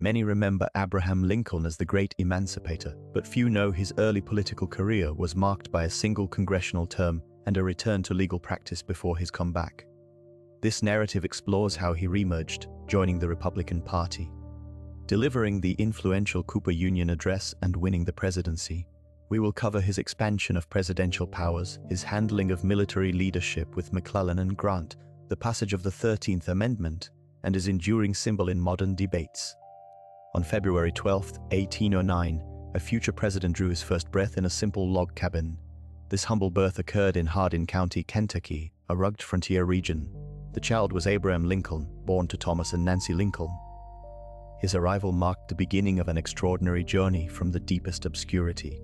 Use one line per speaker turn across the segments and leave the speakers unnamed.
Many remember Abraham Lincoln as the Great Emancipator, but few know his early political career was marked by a single congressional term and a return to legal practice before his comeback. This narrative explores how he reemerged, joining the Republican Party. Delivering the influential Cooper Union Address and winning the presidency, we will cover his expansion of presidential powers, his handling of military leadership with McClellan and Grant, the passage of the 13th Amendment, and his enduring symbol in modern debates. On February 12, 1809, a future president drew his first breath in a simple log cabin. This humble birth occurred in Hardin County, Kentucky, a rugged frontier region. The child was Abraham Lincoln, born to Thomas and Nancy Lincoln. His arrival marked the beginning of an extraordinary journey from the deepest obscurity.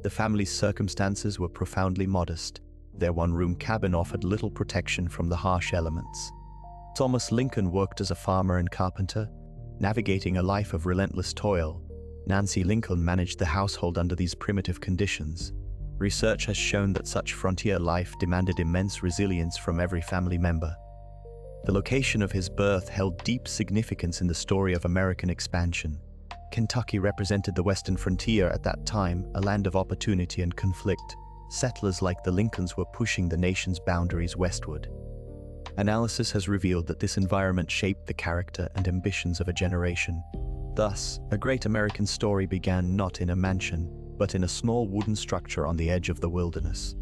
The family's circumstances were profoundly modest. Their one-room cabin offered little protection from the harsh elements. Thomas Lincoln worked as a farmer and carpenter, navigating a life of relentless toil. Nancy Lincoln managed the household under these primitive conditions. Research has shown that such frontier life demanded immense resilience from every family member. The location of his birth held deep significance in the story of American expansion. Kentucky represented the western frontier at that time, a land of opportunity and conflict. Settlers like the Lincolns were pushing the nation's boundaries westward. Analysis has revealed that this environment shaped the character and ambitions of a generation. Thus, a great American story began not in a mansion, but in a small wooden structure on the edge of the wilderness.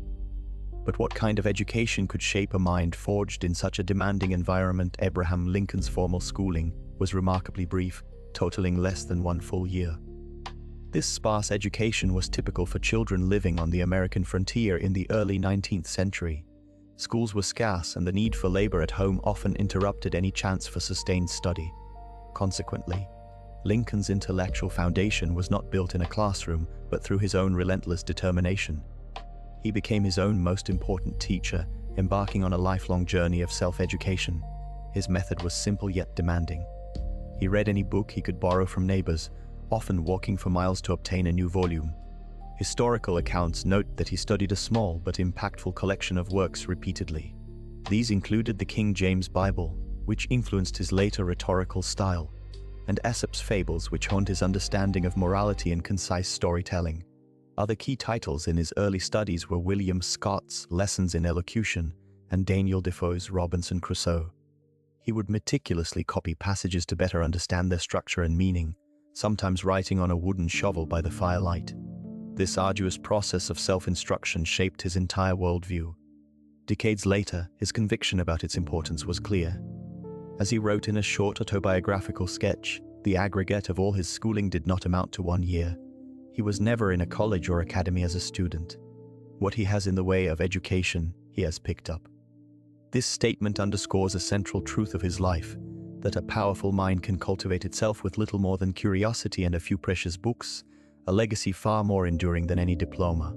But what kind of education could shape a mind forged in such a demanding environment? Abraham Lincoln's formal schooling was remarkably brief, totaling less than 1 full year. This sparse education was typical for children living on the American frontier in the early 19th century. Schools were scarce, and the need for labor at home often interrupted any chance for sustained study. Consequently, Lincoln's intellectual foundation was not built in a classroom, but through his own relentless determination. He became his own most important teacher, embarking on a lifelong journey of self-education. His method was simple yet demanding. He read any book he could borrow from neighbors, often walking for miles to obtain a new volume. Historical accounts note that he studied a small but impactful collection of works repeatedly. These included the King James Bible, which influenced his later rhetorical style, and Aesop's fables, which honed his understanding of morality and concise storytelling. Other key titles in his early studies were William Scott's Lessons in Elocution and Daniel Defoe's Robinson Crusoe. He would meticulously copy passages to better understand their structure and meaning, sometimes writing on a wooden shovel by the firelight. This arduous process of self-instruction shaped his entire worldview. Decades later, his conviction about its importance was clear. As he wrote in a short autobiographical sketch, the aggregate of all his schooling did not amount to 1 year. He was never in a college or academy as a student. What he has in the way of education, he has picked up. This statement underscores a central truth of his life, that a powerful mind can cultivate itself with little more than curiosity and a few precious books, a legacy far more enduring than any diploma.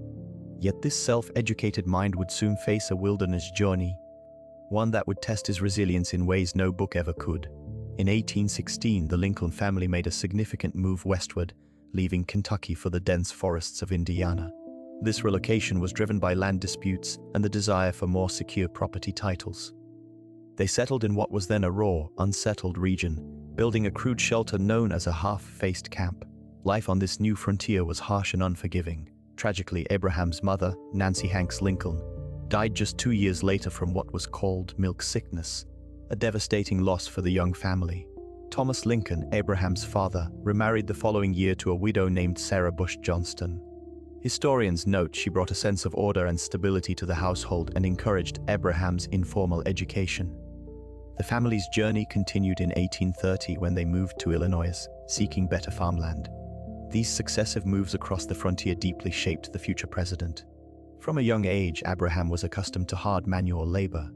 Yet this self-educated mind would soon face a wilderness journey, one that would test his resilience in ways no book ever could. In 1816, the Lincoln family made a significant move westward, leaving Kentucky for the dense forests of Indiana. This relocation was driven by land disputes and the desire for more secure property titles. They settled in what was then a raw, unsettled region, building a crude shelter known as a half-faced camp. Life on this new frontier was harsh and unforgiving. Tragically, Abraham's mother, Nancy Hanks Lincoln, died just 2 years later from what was called milk sickness, a devastating loss for the young family. Thomas Lincoln, Abraham's father, remarried the following year to a widow named Sarah Bush Johnston. Historians note she brought a sense of order and stability to the household and encouraged Abraham's informal education. The family's journey continued in 1830 when they moved to Illinois, seeking better farmland. These successive moves across the frontier deeply shaped the future president. From a young age, Abraham was accustomed to hard manual labor.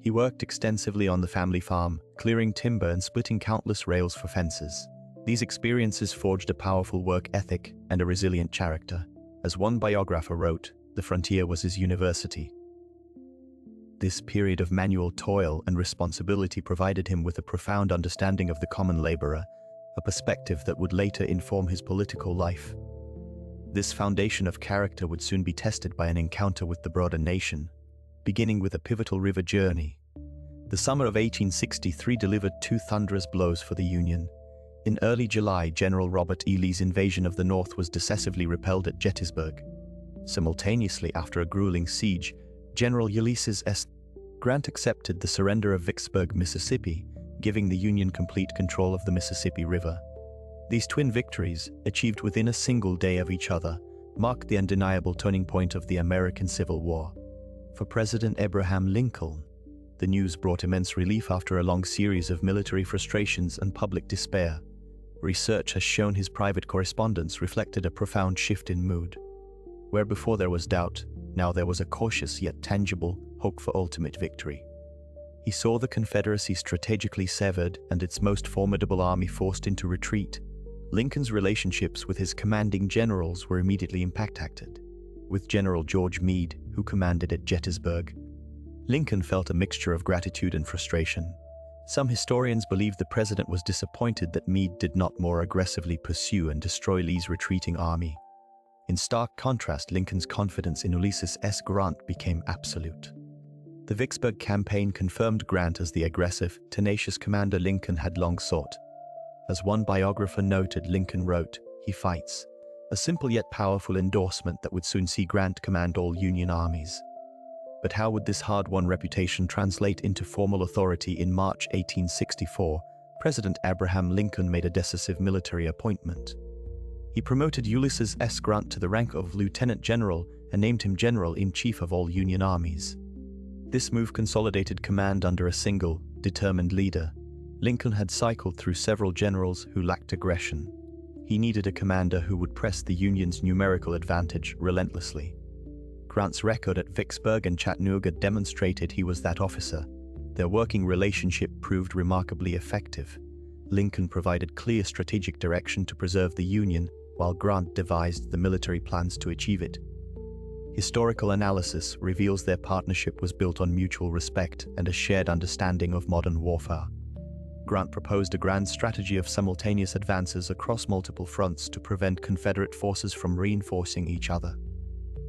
He worked extensively on the family farm, clearing timber and splitting countless rails for fences. These experiences forged a powerful work ethic and a resilient character. As one biographer wrote, the frontier was his university. This period of manual toil and responsibility provided him with a profound understanding of the common laborer, a perspective that would later inform his political life. This foundation of character would soon be tested by an encounter with the broader nation, beginning with a pivotal river journey. The summer of 1863 delivered two thunderous blows for the Union. In early July, General Robert E. Lee's invasion of the North was decisively repelled at Gettysburg. Simultaneously, after a grueling siege, General Ulysses S. Grant accepted the surrender of Vicksburg, Mississippi, giving the Union complete control of the Mississippi River. These twin victories, achieved within a single day of each other, marked the undeniable turning point of the American Civil War. For President Abraham Lincoln, the news brought immense relief after a long series of military frustrations and public despair. Research has shown his private correspondence reflected a profound shift in mood. Where before there was doubt, now there was a cautious yet tangible hope for ultimate victory. He saw the Confederacy strategically severed and its most formidable army forced into retreat. Lincoln's relationships with his commanding generals were immediately impacted. With General George Meade, who commanded at Gettysburg, Lincoln felt a mixture of gratitude and frustration. Some historians believe the president was disappointed that Meade did not more aggressively pursue and destroy Lee's retreating army. In stark contrast, Lincoln's confidence in Ulysses S. Grant became absolute. The Vicksburg campaign confirmed Grant as the aggressive, tenacious commander Lincoln had long sought. As one biographer noted, Lincoln wrote, "He fights," a simple yet powerful endorsement that would soon see Grant command all Union armies. But how would this hard-won reputation translate into formal authority? In March 1864, President Abraham Lincoln made a decisive military appointment. He promoted Ulysses S. Grant to the rank of lieutenant general and named him general-in-chief of all Union armies. This move consolidated command under a single, determined leader. Lincoln had cycled through several generals who lacked aggression. He needed a commander who would press the Union's numerical advantage relentlessly. Grant's record at Vicksburg and Chattanooga demonstrated he was that officer. Their working relationship proved remarkably effective. Lincoln provided clear strategic direction to preserve the Union, while Grant devised the military plans to achieve it. Historical analysis reveals their partnership was built on mutual respect and a shared understanding of modern warfare. Grant proposed a grand strategy of simultaneous advances across multiple fronts to prevent Confederate forces from reinforcing each other.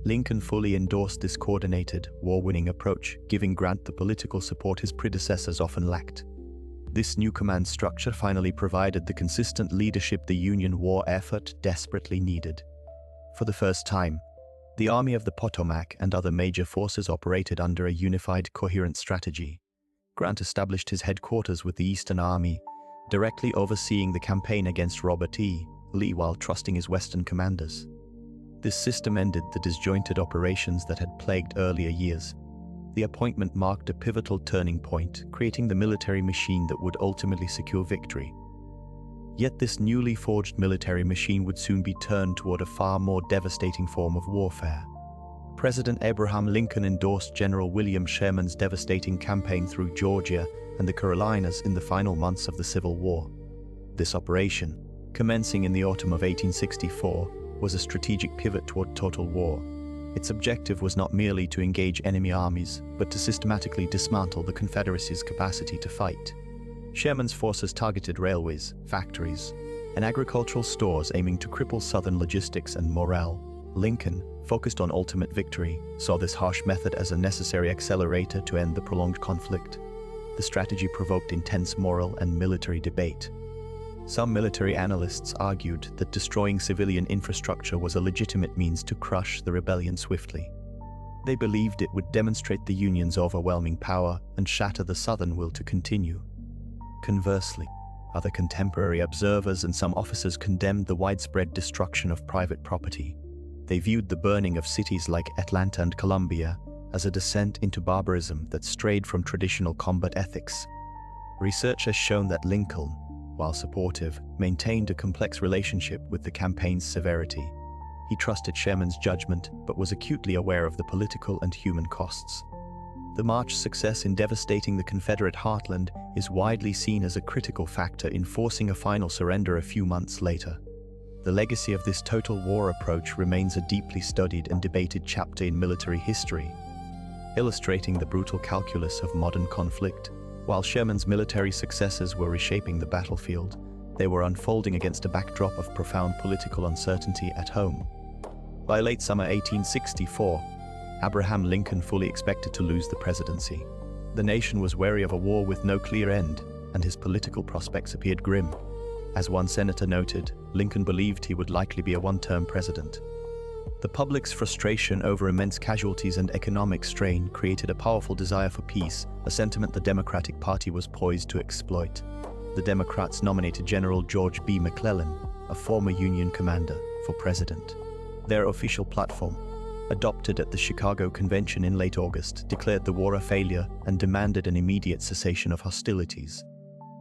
Lincoln fully endorsed this coordinated, war-winning approach, giving Grant the political support his predecessors often lacked. This new command structure finally provided the consistent leadership the Union war effort desperately needed. For the first time, the Army of the Potomac and other major forces operated under a unified, coherent strategy. Grant established his headquarters with the Eastern Army, directly overseeing the campaign against Robert E. Lee while trusting his Western commanders. This system ended the disjointed operations that had plagued earlier years. The appointment marked a pivotal turning point, creating the military machine that would ultimately secure victory. Yet this newly forged military machine would soon be turned toward a far more devastating form of warfare. President Abraham Lincoln endorsed General William Sherman's devastating campaign through Georgia and the Carolinas in the final months of the Civil War. This operation, commencing in the autumn of 1864, was a strategic pivot toward total war. Its objective was not merely to engage enemy armies, but to systematically dismantle the Confederacy's capacity to fight. Sherman's forces targeted railways, factories, and agricultural stores, aiming to cripple Southern logistics and morale. Lincoln, focused on ultimate victory, saw this harsh method as a necessary accelerator to end the prolonged conflict. The strategy provoked intense moral and military debate. Some military analysts argued that destroying civilian infrastructure was a legitimate means to crush the rebellion swiftly. They believed it would demonstrate the Union's overwhelming power and shatter the Southern will to continue. Conversely, other contemporary observers and some officers condemned the widespread destruction of private property. They viewed the burning of cities like Atlanta and Columbia as a descent into barbarism that strayed from traditional combat ethics. Research has shown that Lincoln, while supportive, maintained a complex relationship with the campaign's severity. He trusted Sherman's judgment, but was acutely aware of the political and human costs. The March's success in devastating the Confederate heartland is widely seen as a critical factor in forcing a final surrender a few months later. The legacy of this total war approach remains a deeply studied and debated chapter in military history, illustrating the brutal calculus of modern conflict. While Sherman's military successes were reshaping the battlefield, they were unfolding against a backdrop of profound political uncertainty at home. By late summer 1864, Abraham Lincoln fully expected to lose the presidency. The nation was wary of a war with no clear end, and his political prospects appeared grim. As one senator noted, Lincoln believed he would likely be a one-term president. The public's frustration over immense casualties and economic strain created a powerful desire for peace, a sentiment the Democratic Party was poised to exploit. The Democrats nominated General George B. McClellan, a former Union commander, for president. Their official platform, adopted at the Chicago Convention in late August, declared the war a failure and demanded an immediate cessation of hostilities.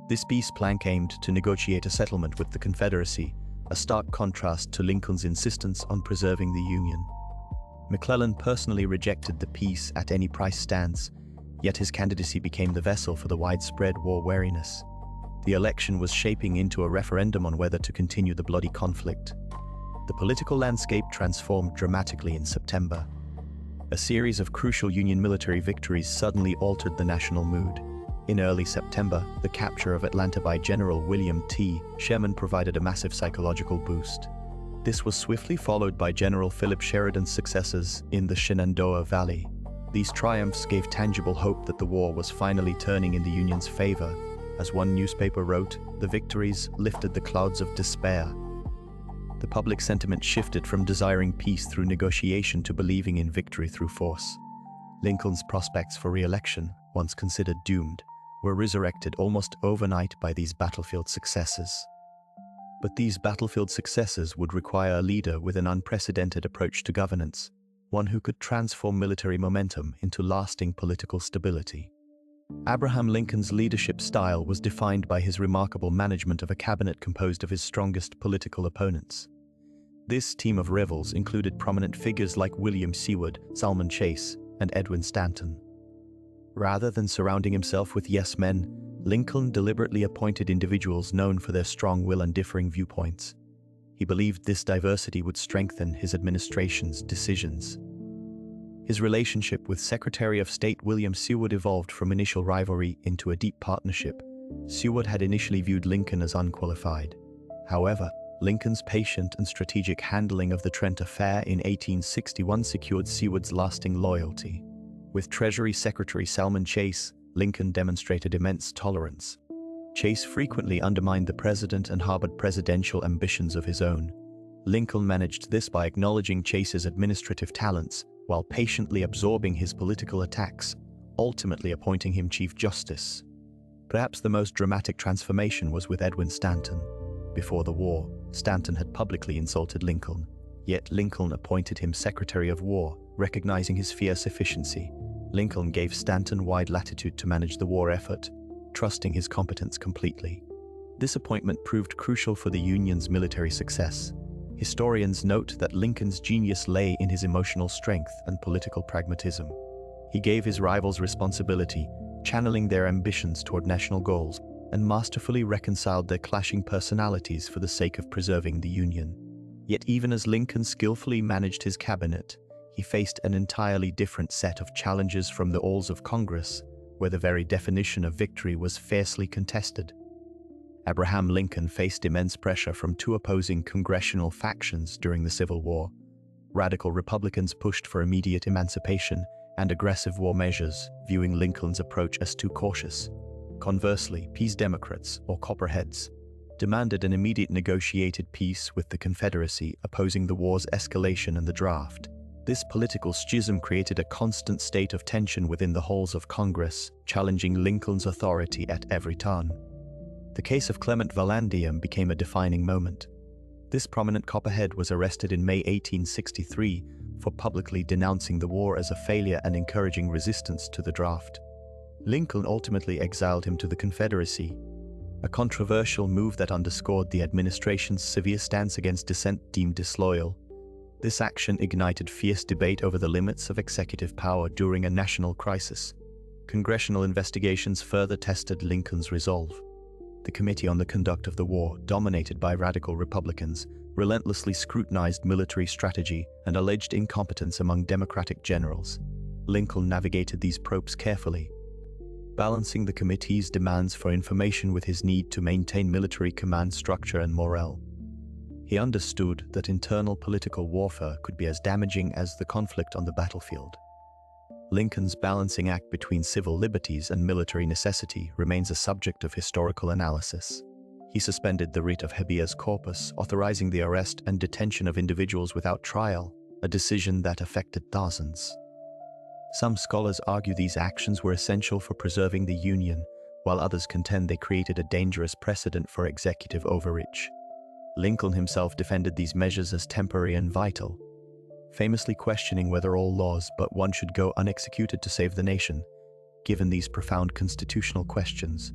This peace plank aimed to negotiate a settlement with the Confederacy, a stark contrast to Lincoln's insistence on preserving the Union. McClellan personally rejected the peace at any price stance, yet his candidacy became the vessel for the widespread war weariness. The election was shaping into a referendum on whether to continue the bloody conflict. The political landscape transformed dramatically in September. A series of crucial Union military victories suddenly altered the national mood. In early September, the capture of Atlanta by General William T. Sherman provided a massive psychological boost. This was swiftly followed by General Philip Sheridan's successes in the Shenandoah Valley. These triumphs gave tangible hope that the war was finally turning in the Union's favor. As one newspaper wrote, the victories lifted the clouds of despair. The public sentiment shifted from desiring peace through negotiation to believing in victory through force. Lincoln's prospects for re-election, once considered doomed, were resurrected almost overnight by these battlefield successes. But these battlefield successes would require a leader with an unprecedented approach to governance, one who could transform military momentum into lasting political stability. Abraham Lincoln's leadership style was defined by his remarkable management of a cabinet composed of his strongest political opponents. This team of rivals included prominent figures like William Seward, Salmon Chase, and Edwin Stanton. Rather than surrounding himself with yes-men, Lincoln deliberately appointed individuals known for their strong will and differing viewpoints. He believed this diversity would strengthen his administration's decisions. His relationship with Secretary of State William Seward evolved from initial rivalry into a deep partnership. Seward had initially viewed Lincoln as unqualified. However, Lincoln's patient and strategic handling of the Trent Affair in 1861 secured Seward's lasting loyalty. With Treasury Secretary Salmon Chase, Lincoln demonstrated immense tolerance. Chase frequently undermined the president and harbored presidential ambitions of his own. Lincoln managed this by acknowledging Chase's administrative talents while patiently absorbing his political attacks, ultimately appointing him Chief Justice. Perhaps the most dramatic transformation was with Edwin Stanton. Before the war, Stanton had publicly insulted Lincoln, yet Lincoln appointed him Secretary of War, recognizing his fierce efficiency. Lincoln gave Stanton wide latitude to manage the war effort, trusting his competence completely. This appointment proved crucial for the Union's military success. Historians note that Lincoln's genius lay in his emotional strength and political pragmatism. He gave his rivals responsibility, channeling their ambitions toward national goals, and masterfully reconciled their clashing personalities for the sake of preserving the Union. Yet even as Lincoln skillfully managed his cabinet, he faced an entirely different set of challenges from the halls of Congress, where the very definition of victory was fiercely contested. Abraham Lincoln faced immense pressure from two opposing congressional factions during the Civil War. Radical Republicans pushed for immediate emancipation and aggressive war measures, viewing Lincoln's approach as too cautious. Conversely, Peace Democrats, or Copperheads, demanded an immediate negotiated peace with the Confederacy, opposing the war's escalation and the draft. This political schism created a constant state of tension within the halls of Congress, challenging Lincoln's authority at every turn. The case of Clement Vallandigham became a defining moment. This prominent Copperhead was arrested in May 1863 for publicly denouncing the war as a failure and encouraging resistance to the draft. Lincoln ultimately exiled him to the Confederacy, a controversial move that underscored the administration's severe stance against dissent deemed disloyal. This action ignited fierce debate over the limits of executive power during a national crisis. Congressional investigations further tested Lincoln's resolve. The Committee on the Conduct of the War, dominated by radical Republicans, relentlessly scrutinized military strategy and alleged incompetence among Democratic generals. Lincoln navigated these probes carefully, balancing the committee's demands for information with his need to maintain military command structure and morale. He understood that internal political warfare could be as damaging as the conflict on the battlefield. Lincoln's balancing act between civil liberties and military necessity remains a subject of historical analysis. He suspended the writ of habeas corpus, authorizing the arrest and detention of individuals without trial, a decision that affected thousands. Some scholars argue these actions were essential for preserving the Union, while others contend they created a dangerous precedent for executive overreach. Lincoln himself defended these measures as temporary and vital, famously questioning whether all laws but one should go unexecuted to save the nation. Given these profound constitutional questions,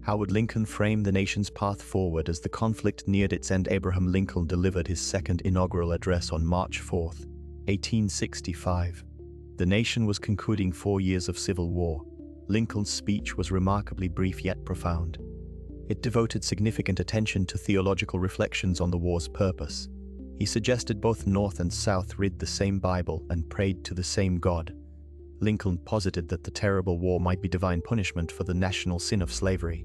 how would Lincoln frame the nation's path forward as the conflict neared its end? Abraham Lincoln delivered his second inaugural address on March 4, 1865. The nation was concluding 4 years of civil war. Lincoln's speech was remarkably brief yet profound. It devoted significant attention to theological reflections on the war's purpose. He suggested both North and South read the same Bible and prayed to the same God. Lincoln posited that the terrible war might be divine punishment for the national sin of slavery.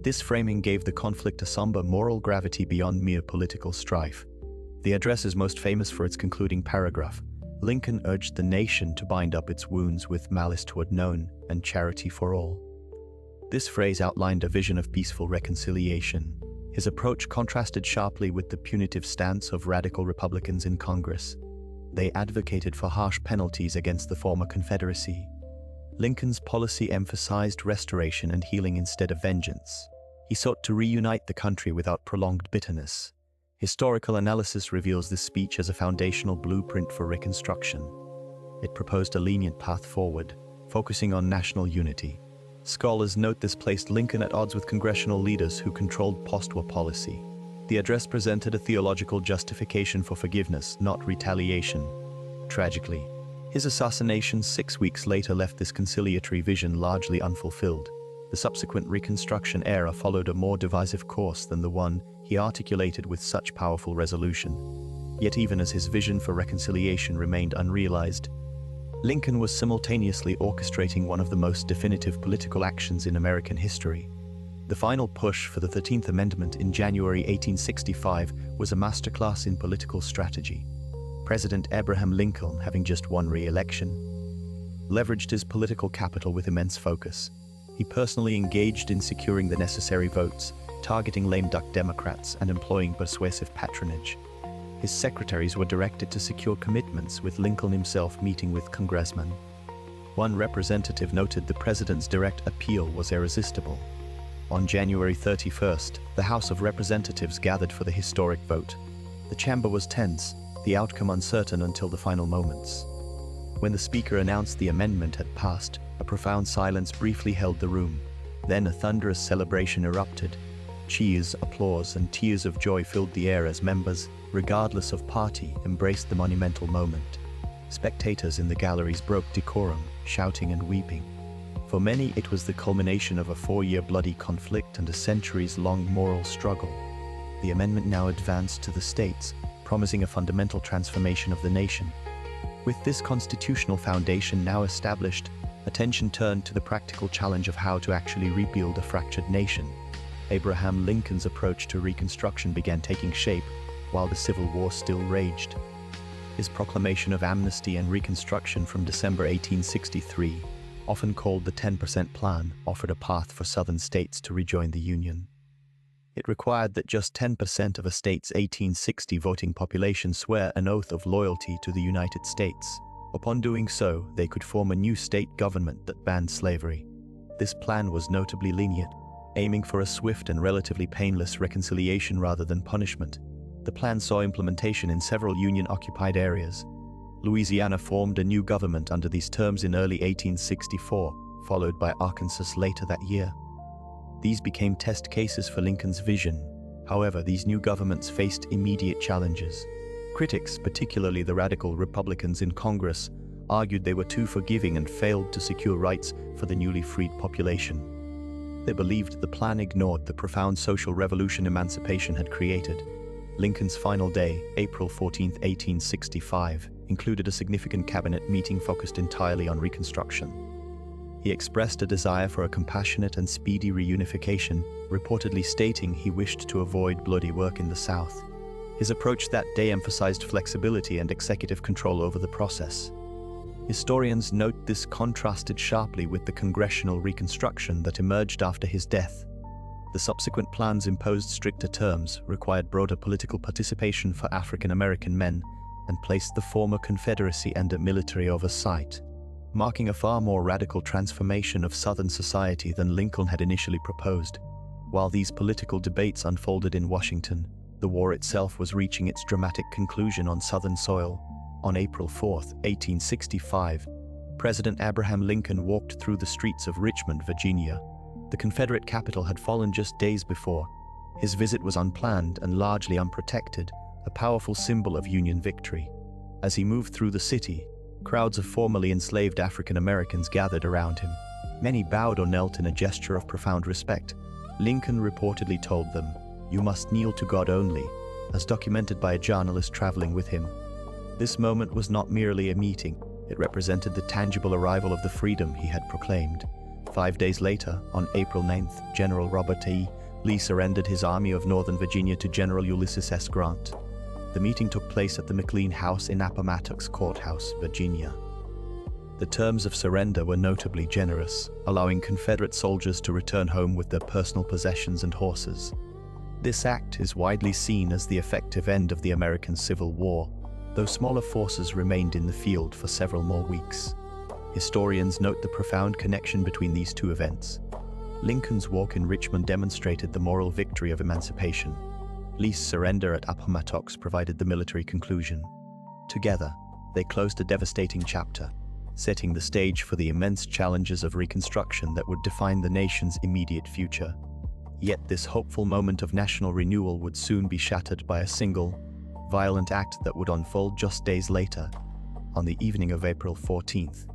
This framing gave the conflict a somber moral gravity beyond mere political strife. The address is most famous for its concluding paragraph. Lincoln urged the nation to bind up its wounds with malice toward none and charity for all. This phrase outlined a vision of peaceful reconciliation. His approach contrasted sharply with the punitive stance of radical Republicans in Congress. They advocated for harsh penalties against the former Confederacy. Lincoln's policy emphasized restoration and healing instead of vengeance. He sought to reunite the country without prolonged bitterness. Historical analysis reveals this speech as a foundational blueprint for Reconstruction. It proposed a lenient path forward, focusing on national unity. Scholars note this placed Lincoln at odds with congressional leaders who controlled post-war policy. The address presented a theological justification for forgiveness, not retaliation. Tragically, his assassination 6 weeks later left this conciliatory vision largely unfulfilled. The subsequent Reconstruction era followed a more divisive course than the one he articulated with such powerful resolution. Yet even as his vision for reconciliation remained unrealized, Lincoln was simultaneously orchestrating one of the most definitive political actions in American history. The final push for the 13th Amendment in January 1865 was a masterclass in political strategy. President Abraham Lincoln, having just won re-election, leveraged his political capital with immense focus. He personally engaged in securing the necessary votes, targeting lame duck Democrats and employing persuasive patronage. His secretaries were directed to secure commitments, with Lincoln himself meeting with congressmen. One representative noted the president's direct appeal was irresistible. On January 31st, the House of Representatives gathered for the historic vote. The chamber was tense, the outcome uncertain until the final moments. When the speaker announced the amendment had passed, a profound silence briefly held the room. Then a thunderous celebration erupted. Cheers, applause, and tears of joy filled the air as members, regardless of party, embraced the monumental moment. Spectators in the galleries broke decorum, shouting and weeping. For many, it was the culmination of a 4-year bloody conflict and a centuries-long moral struggle. The amendment now advanced to the states, promising a fundamental transformation of the nation. With this constitutional foundation now established, attention turned to the practical challenge of how to actually rebuild a fractured nation. Abraham Lincoln's approach to Reconstruction began taking shape while the Civil War still raged. His proclamation of amnesty and Reconstruction from December 1863, often called the 10% Plan, offered a path for Southern states to rejoin the Union. It required that just 10% of a state's 1860 voting population swear an oath of loyalty to the United States. Upon doing so, they could form a new state government that banned slavery. This plan was notably lenient, aiming for a swift and relatively painless reconciliation rather than punishment. The plan saw implementation in several Union-occupied areas. Louisiana formed a new government under these terms in early 1864, followed by Arkansas later that year. These became test cases for Lincoln's vision. However, these new governments faced immediate challenges. Critics, particularly the radical Republicans in Congress, argued they were too forgiving and failed to secure rights for the newly freed population. They believed the plan ignored the profound social revolution emancipation had created. Lincoln's final day, April 14, 1865, included a significant cabinet meeting focused entirely on Reconstruction. He expressed a desire for a compassionate and speedy reunification, reportedly stating he wished to avoid bloody work in the South. His approach that day emphasized flexibility and executive control over the process. Historians note this contrasted sharply with the congressional Reconstruction that emerged after his death. The subsequent plans imposed stricter terms, required broader political participation for African American men, and placed the former Confederacy under military oversight, marking a far more radical transformation of Southern society than Lincoln had initially proposed. While these political debates unfolded in Washington, the war itself was reaching its dramatic conclusion on Southern soil. On April 4, 1865, President Abraham Lincoln walked through the streets of Richmond, Virginia. The Confederate capital had fallen just days before. His visit was unplanned and largely unprotected, a powerful symbol of Union victory. As he moved through the city, crowds of formerly enslaved African Americans gathered around him. Many bowed or knelt in a gesture of profound respect. Lincoln reportedly told them, "You must kneel to God only," as documented by a journalist traveling with him. This moment was not merely a meeting, it represented the tangible arrival of the freedom he had proclaimed. 5 days later, on April 9th, General Robert E. Lee surrendered his Army of Northern Virginia to General Ulysses S. Grant. The meeting took place at the McLean House in Appomattox Courthouse, Virginia. The terms of surrender were notably generous, allowing Confederate soldiers to return home with their personal possessions and horses. This act is widely seen as the effective end of the American Civil War, though smaller forces remained in the field for several more weeks. Historians note the profound connection between these two events. Lincoln's walk in Richmond demonstrated the moral victory of emancipation. Lee's surrender at Appomattox provided the military conclusion. Together, they closed a devastating chapter, setting the stage for the immense challenges of Reconstruction that would define the nation's immediate future. Yet this hopeful moment of national renewal would soon be shattered by a single, violent act that would unfold just days later. On the evening of April 14th,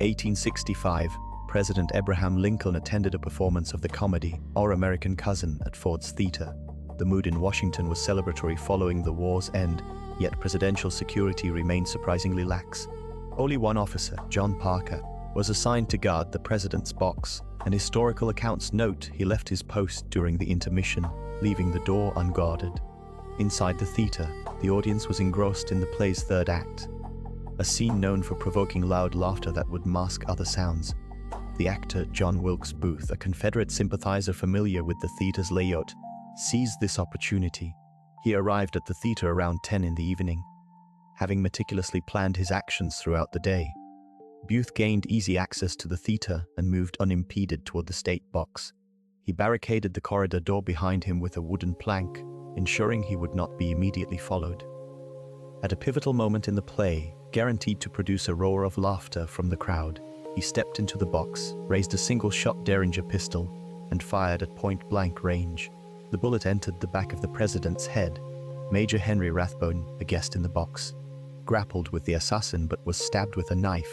1865, President Abraham Lincoln attended a performance of the comedy Our American Cousin at Ford's Theater. The mood in Washington was celebratory following the war's end, yet presidential security remained surprisingly lax. Only one officer, John Parker, was assigned to guard the president's box, and historical accounts note he left his post during the intermission, leaving the door unguarded. Inside the theater, the audience was engrossed in the play's third act, a scene known for provoking loud laughter that would mask other sounds. The actor John Wilkes Booth, a Confederate sympathizer familiar with the theater's layout, seized this opportunity. He arrived at the theater around 10 in the evening, having meticulously planned his actions throughout the day. Booth gained easy access to the theater and moved unimpeded toward the state box. He barricaded the corridor door behind him with a wooden plank, ensuring he would not be immediately followed. At a pivotal moment in the play, guaranteed to produce a roar of laughter from the crowd, he stepped into the box, raised a single-shot Derringer pistol, and fired at point-blank range. The bullet entered the back of the president's head. Major Henry Rathbone, a guest in the box, grappled with the assassin but was stabbed with a knife.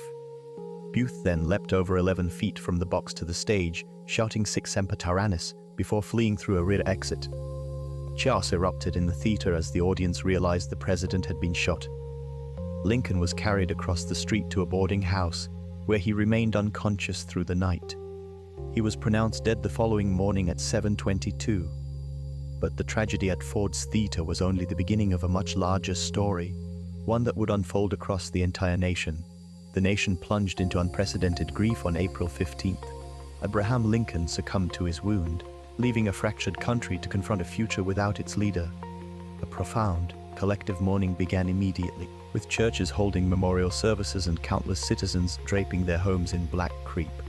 Booth then leapt over 11 feet from the box to the stage, shouting Sic Semper Tyrannis, before fleeing through a rear exit. Chaos erupted in the theater as the audience realized the president had been shot. Lincoln was carried across the street to a boarding house, where he remained unconscious through the night. He was pronounced dead the following morning at 7:22. But the tragedy at Ford's Theater was only the beginning of a much larger story, one that would unfold across the entire nation. The nation plunged into unprecedented grief on April 15th. Abraham Lincoln succumbed to his wound, leaving a fractured country to confront a future without its leader. A profound, collective mourning began immediately, with churches holding memorial services and countless citizens draping their homes in black crepe.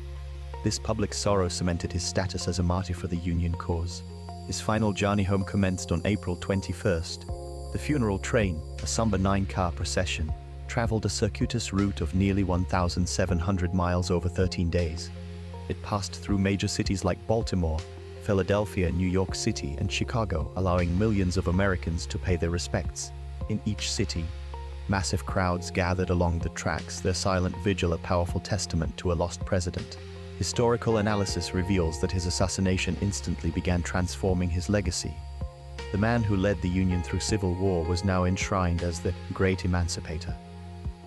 This public sorrow cemented his status as a martyr for the Union cause. His final journey home commenced on April 21st. The funeral train, a somber 9-car procession, traveled a circuitous route of nearly 1,700 miles over 13 days. It passed through major cities like Baltimore, Philadelphia, New York City, and Chicago, allowing millions of Americans to pay their respects. In each city, massive crowds gathered along the tracks, their silent vigil a powerful testament to a lost president. Historical analysis reveals that his assassination instantly began transforming his legacy. The man who led the Union through civil war was now enshrined as the Great Emancipator,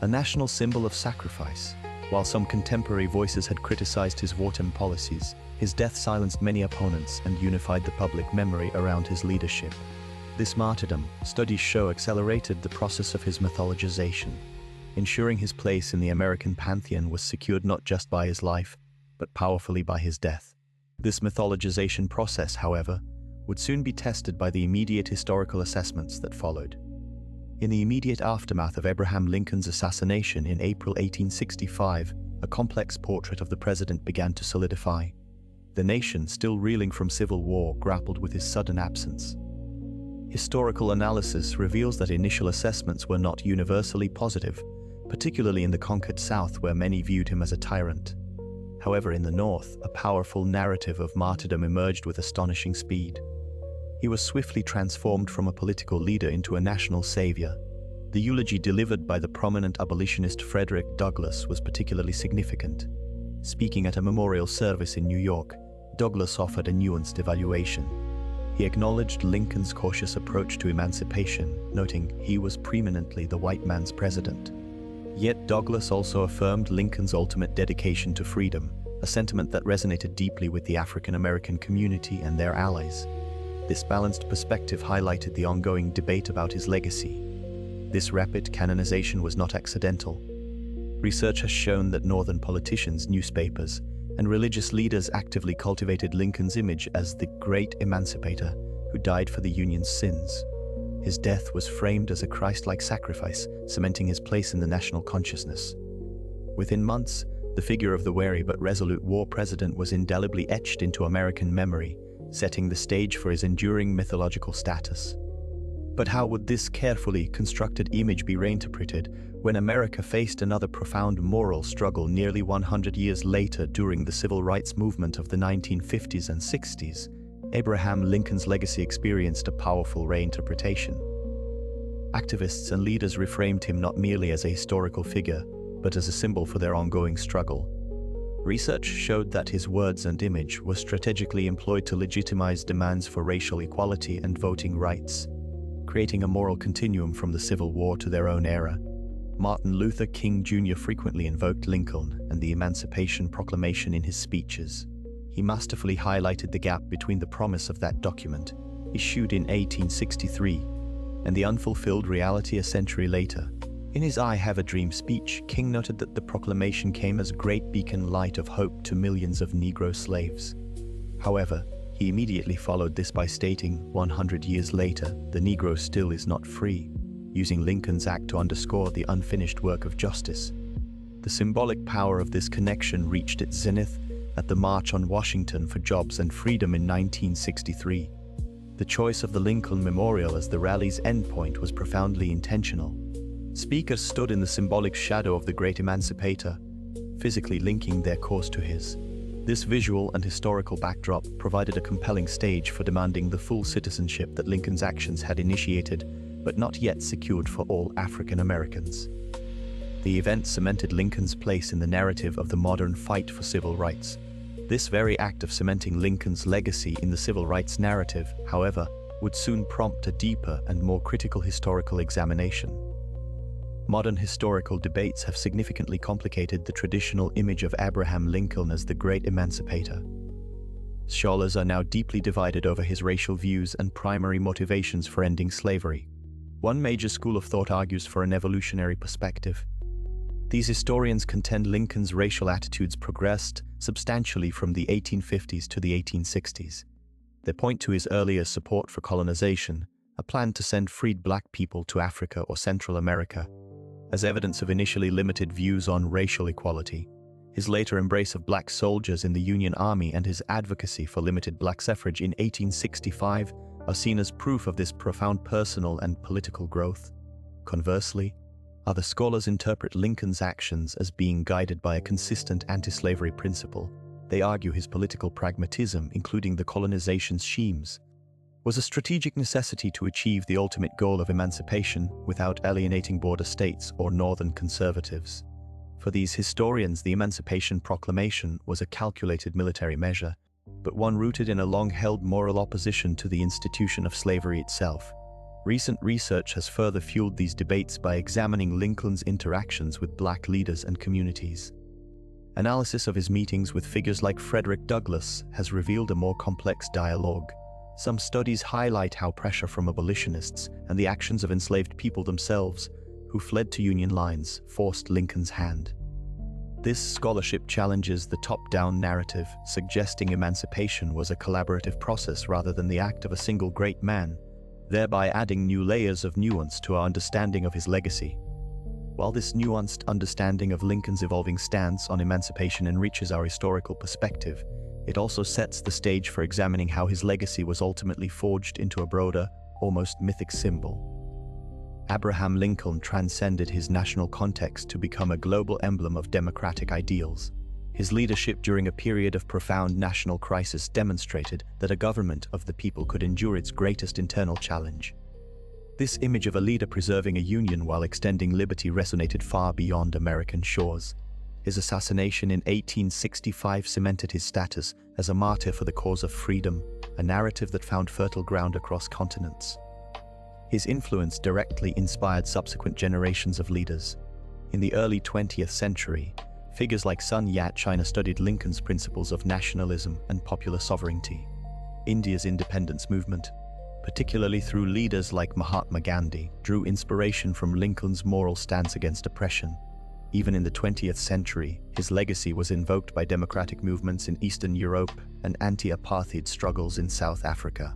a national symbol of sacrifice. While some contemporary voices had criticized his wartime policies, his death silenced many opponents and unified the public memory around his leadership. This martyrdom, studies show, accelerated the process of his mythologization, ensuring his place in the American pantheon was secured not just by his life, but powerfully by his death. This mythologization process, however, would soon be tested by the immediate historical assessments that followed. In the immediate aftermath of Abraham Lincoln's assassination in April 1865, a complex portrait of the president began to solidify. The nation, still reeling from civil war, grappled with his sudden absence. Historical analysis reveals that initial assessments were not universally positive, particularly in the conquered South, where many viewed him as a tyrant. However, in the North, a powerful narrative of martyrdom emerged with astonishing speed. He was swiftly transformed from a political leader into a national savior. The eulogy delivered by the prominent abolitionist Frederick Douglass was particularly significant. Speaking at a memorial service in New York, Douglass offered a nuanced evaluation. He acknowledged Lincoln's cautious approach to emancipation, noting he was preeminently the white man's president. Yet Douglass also affirmed Lincoln's ultimate dedication to freedom, a sentiment that resonated deeply with the African American community and their allies. This balanced perspective highlighted the ongoing debate about his legacy. This rapid canonization was not accidental. Research has shown that Northern politicians, newspapers, and religious leaders actively cultivated Lincoln's image as the Great Emancipator who died for the Union's sins. His death was framed as a Christ-like sacrifice, cementing his place in the national consciousness. Within months, the figure of the wary but resolute war president was indelibly etched into American memory, setting the stage for his enduring mythological status. But how would this carefully constructed image be reinterpreted when America faced another profound moral struggle nearly 100 years later during the civil rights movement of the 1950s and 60s? Abraham Lincoln's legacy experienced a powerful reinterpretation. Activists and leaders reframed him not merely as a historical figure, but as a symbol for their ongoing struggle. Research showed that his words and image were strategically employed to legitimize demands for racial equality and voting rights, creating a moral continuum from the Civil War to their own era. Martin Luther King Jr. frequently invoked Lincoln and the Emancipation Proclamation in his speeches. He masterfully highlighted the gap between the promise of that document, issued in 1863, and the unfulfilled reality a century later. In his I Have a Dream speech, King noted that the proclamation came as a great beacon light of hope to millions of Negro slaves. However, he immediately followed this by stating, 100 years later, the Negro still is not free, using Lincoln's act to underscore the unfinished work of justice. The symbolic power of this connection reached its zenith at the March on Washington for Jobs and Freedom in 1963. The choice of the Lincoln Memorial as the rally's endpoint was profoundly intentional. Speakers stood in the symbolic shadow of the Great Emancipator, physically linking their course to his. This visual and historical backdrop provided a compelling stage for demanding the full citizenship that Lincoln's actions had initiated, but not yet secured for all African Americans. The event cemented Lincoln's place in the narrative of the modern fight for civil rights. This very act of cementing Lincoln's legacy in the civil rights narrative, however, would soon prompt a deeper and more critical historical examination. Modern historical debates have significantly complicated the traditional image of Abraham Lincoln as the Great Emancipator. Scholars are now deeply divided over his racial views and primary motivations for ending slavery. One major school of thought argues for an evolutionary perspective. These historians contend Lincoln's racial attitudes progressed substantially from the 1850s to the 1860s. They point to his earlier support for colonization, a plan to send freed black people to Africa or Central America, as evidence of initially limited views on racial equality. His later embrace of black soldiers in the Union Army and his advocacy for limited black suffrage in 1865 are seen as proof of this profound personal and political growth. Conversely, other scholars interpret Lincoln's actions as being guided by a consistent anti-slavery principle. They argue his political pragmatism, including the colonization schemes, was a strategic necessity to achieve the ultimate goal of emancipation without alienating border states or northern conservatives. For these historians, the Emancipation Proclamation was a calculated military measure, but one rooted in a long-held moral opposition to the institution of slavery itself. Recent research has further fueled these debates by examining Lincoln's interactions with black leaders and communities. Analysis of his meetings with figures like Frederick Douglass has revealed a more complex dialogue. Some studies highlight how pressure from abolitionists and the actions of enslaved people themselves, who fled to Union lines, forced Lincoln's hand. This scholarship challenges the top-down narrative, suggesting emancipation was a collaborative process rather than the act of a single great man, thereby adding new layers of nuance to our understanding of his legacy. While this nuanced understanding of Lincoln's evolving stance on emancipation enriches our historical perspective, it also sets the stage for examining how his legacy was ultimately forged into a broader, almost mythic symbol. Abraham Lincoln transcended his national context to become a global emblem of democratic ideals. His leadership during a period of profound national crisis demonstrated that a government of the people could endure its greatest internal challenge. This image of a leader preserving a union while extending liberty resonated far beyond American shores. His assassination in 1865 cemented his status as a martyr for the cause of freedom, a narrative that found fertile ground across continents. His influence directly inspired subsequent generations of leaders. In the early 20th century, figures like Sun Yat-sen studied Lincoln's principles of nationalism and popular sovereignty. India's independence movement, particularly through leaders like Mahatma Gandhi, drew inspiration from Lincoln's moral stance against oppression. Even in the 20th century, his legacy was invoked by democratic movements in Eastern Europe and anti-apartheid struggles in South Africa.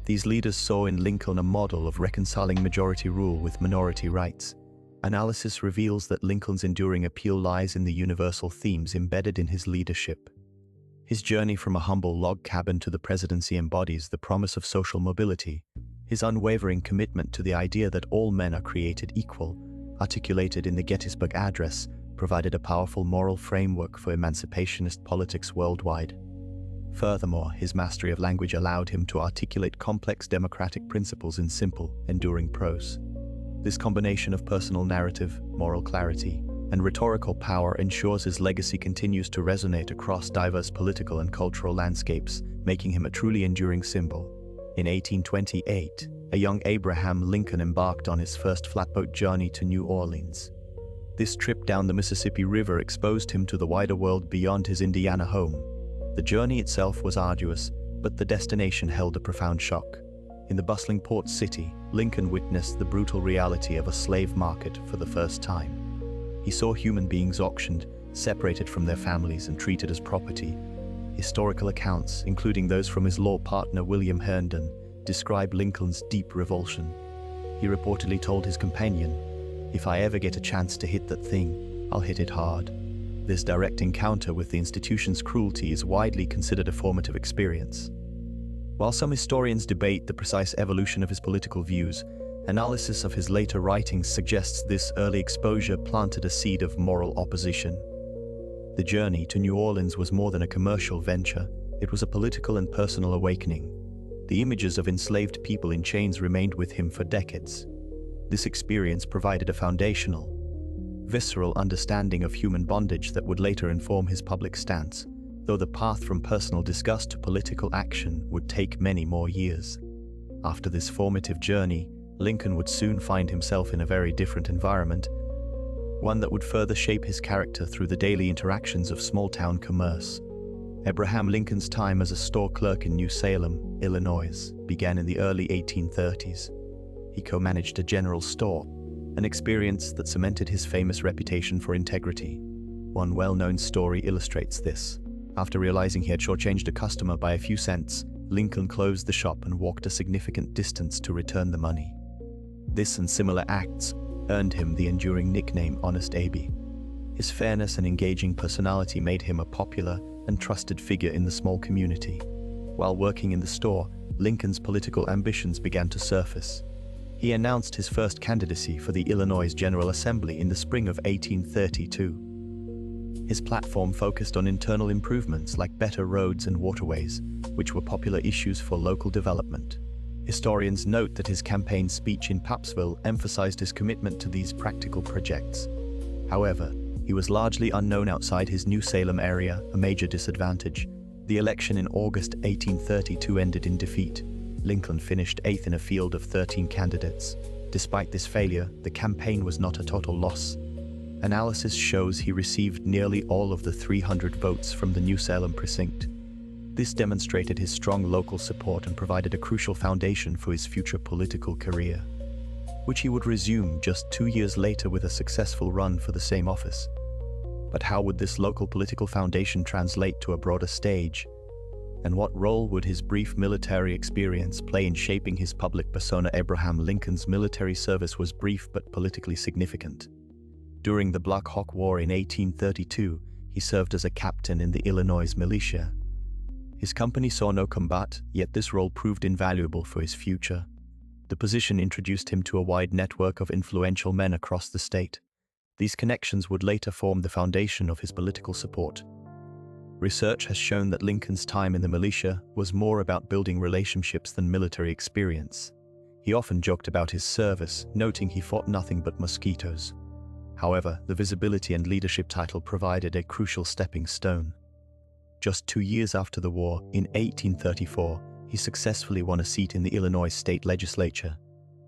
These leaders saw in Lincoln a model of reconciling majority rule with minority rights. Analysis reveals that Lincoln's enduring appeal lies in the universal themes embedded in his leadership. His journey from a humble log cabin to the presidency embodies the promise of social mobility. His unwavering commitment to the idea that all men are created equal, articulated in the Gettysburg Address, provided a powerful moral framework for emancipationist politics worldwide. Furthermore, his mastery of language allowed him to articulate complex democratic principles in simple, enduring prose. This combination of personal narrative, moral clarity, and rhetorical power ensures his legacy continues to resonate across diverse political and cultural landscapes, making him a truly enduring symbol. In 1828, a young Abraham Lincoln embarked on his first flatboat journey to New Orleans. This trip down the Mississippi River exposed him to the wider world beyond his Indiana home. The journey itself was arduous, but the destination held a profound shock. In the bustling port city, Lincoln witnessed the brutal reality of a slave market for the first time. He saw human beings auctioned, separated from their families and treated as property. Historical accounts, including those from his law partner William Herndon, describe Lincoln's deep revulsion. He reportedly told his companion, "If I ever get a chance to hit that thing, I'll hit it hard." This direct encounter with the institution's cruelty is widely considered a formative experience. While some historians debate the precise evolution of his political views, analysis of his later writings suggests this early exposure planted a seed of moral opposition. The journey to New Orleans was more than a commercial venture, it was a political and personal awakening. The images of enslaved people in chains remained with him for decades. This experience provided a foundational, visceral understanding of human bondage that would later inform his public stance, though the path from personal disgust to political action would take many more years. After this formative journey, Lincoln would soon find himself in a very different environment, one that would further shape his character through the daily interactions of small-town commerce. Abraham Lincoln's time as a store clerk in New Salem, Illinois, began in the early 1830s. He co-managed a general store, an experience that cemented his famous reputation for integrity. One well-known story illustrates this. After realizing he had shortchanged a customer by a few cents, Lincoln closed the shop and walked a significant distance to return the money. This and similar acts earned him the enduring nickname Honest Abe. His fairness and engaging personality made him a popular and trusted figure in the small community. While working in the store, Lincoln's political ambitions began to surface. He announced his first candidacy for the Illinois General Assembly in the spring of 1832. His platform focused on internal improvements like better roads and waterways, which were popular issues for local development. Historians note that his campaign speech in Pappsville emphasized his commitment to these practical projects. However, he was largely unknown outside his New Salem area, a major disadvantage. The election in August 1832 ended in defeat. Lincoln finished 8th in a field of 13 candidates. Despite this failure, the campaign was not a total loss. Analysis shows he received nearly all of the 300 votes from the New Salem precinct. This demonstrated his strong local support and provided a crucial foundation for his future political career, which he would resume just 2 years later with a successful run for the same office. But how would this local political foundation translate to a broader stage? And what role would his brief military experience play in shaping his public persona? Abraham Lincoln's military service was brief but politically significant. During the Black Hawk War in 1832, he served as a captain in the Illinois militia. His company saw no combat, yet this role proved invaluable for his future. The position introduced him to a wide network of influential men across the state. These connections would later form the foundation of his political support. Research has shown that Lincoln's time in the militia was more about building relationships than military experience. He often joked about his service, noting he fought nothing but mosquitoes. However, the visibility and leadership title provided a crucial stepping stone. Just 2 years after the war, in 1834, he successfully won a seat in the Illinois state legislature.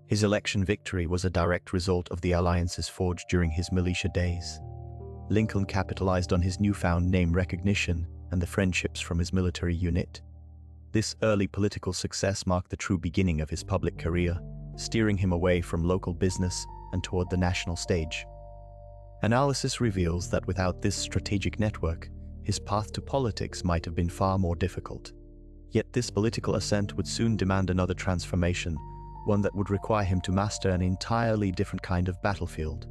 His election victory was a direct result of the alliances forged during his militia days. Lincoln capitalized on his newfound name recognition and the friendships from his military unit. This early political success marked the true beginning of his public career, steering him away from local business and toward the national stage. Analysis reveals that without this strategic network, his path to politics might have been far more difficult. Yet this political ascent would soon demand another transformation, one that would require him to master an entirely different kind of battlefield.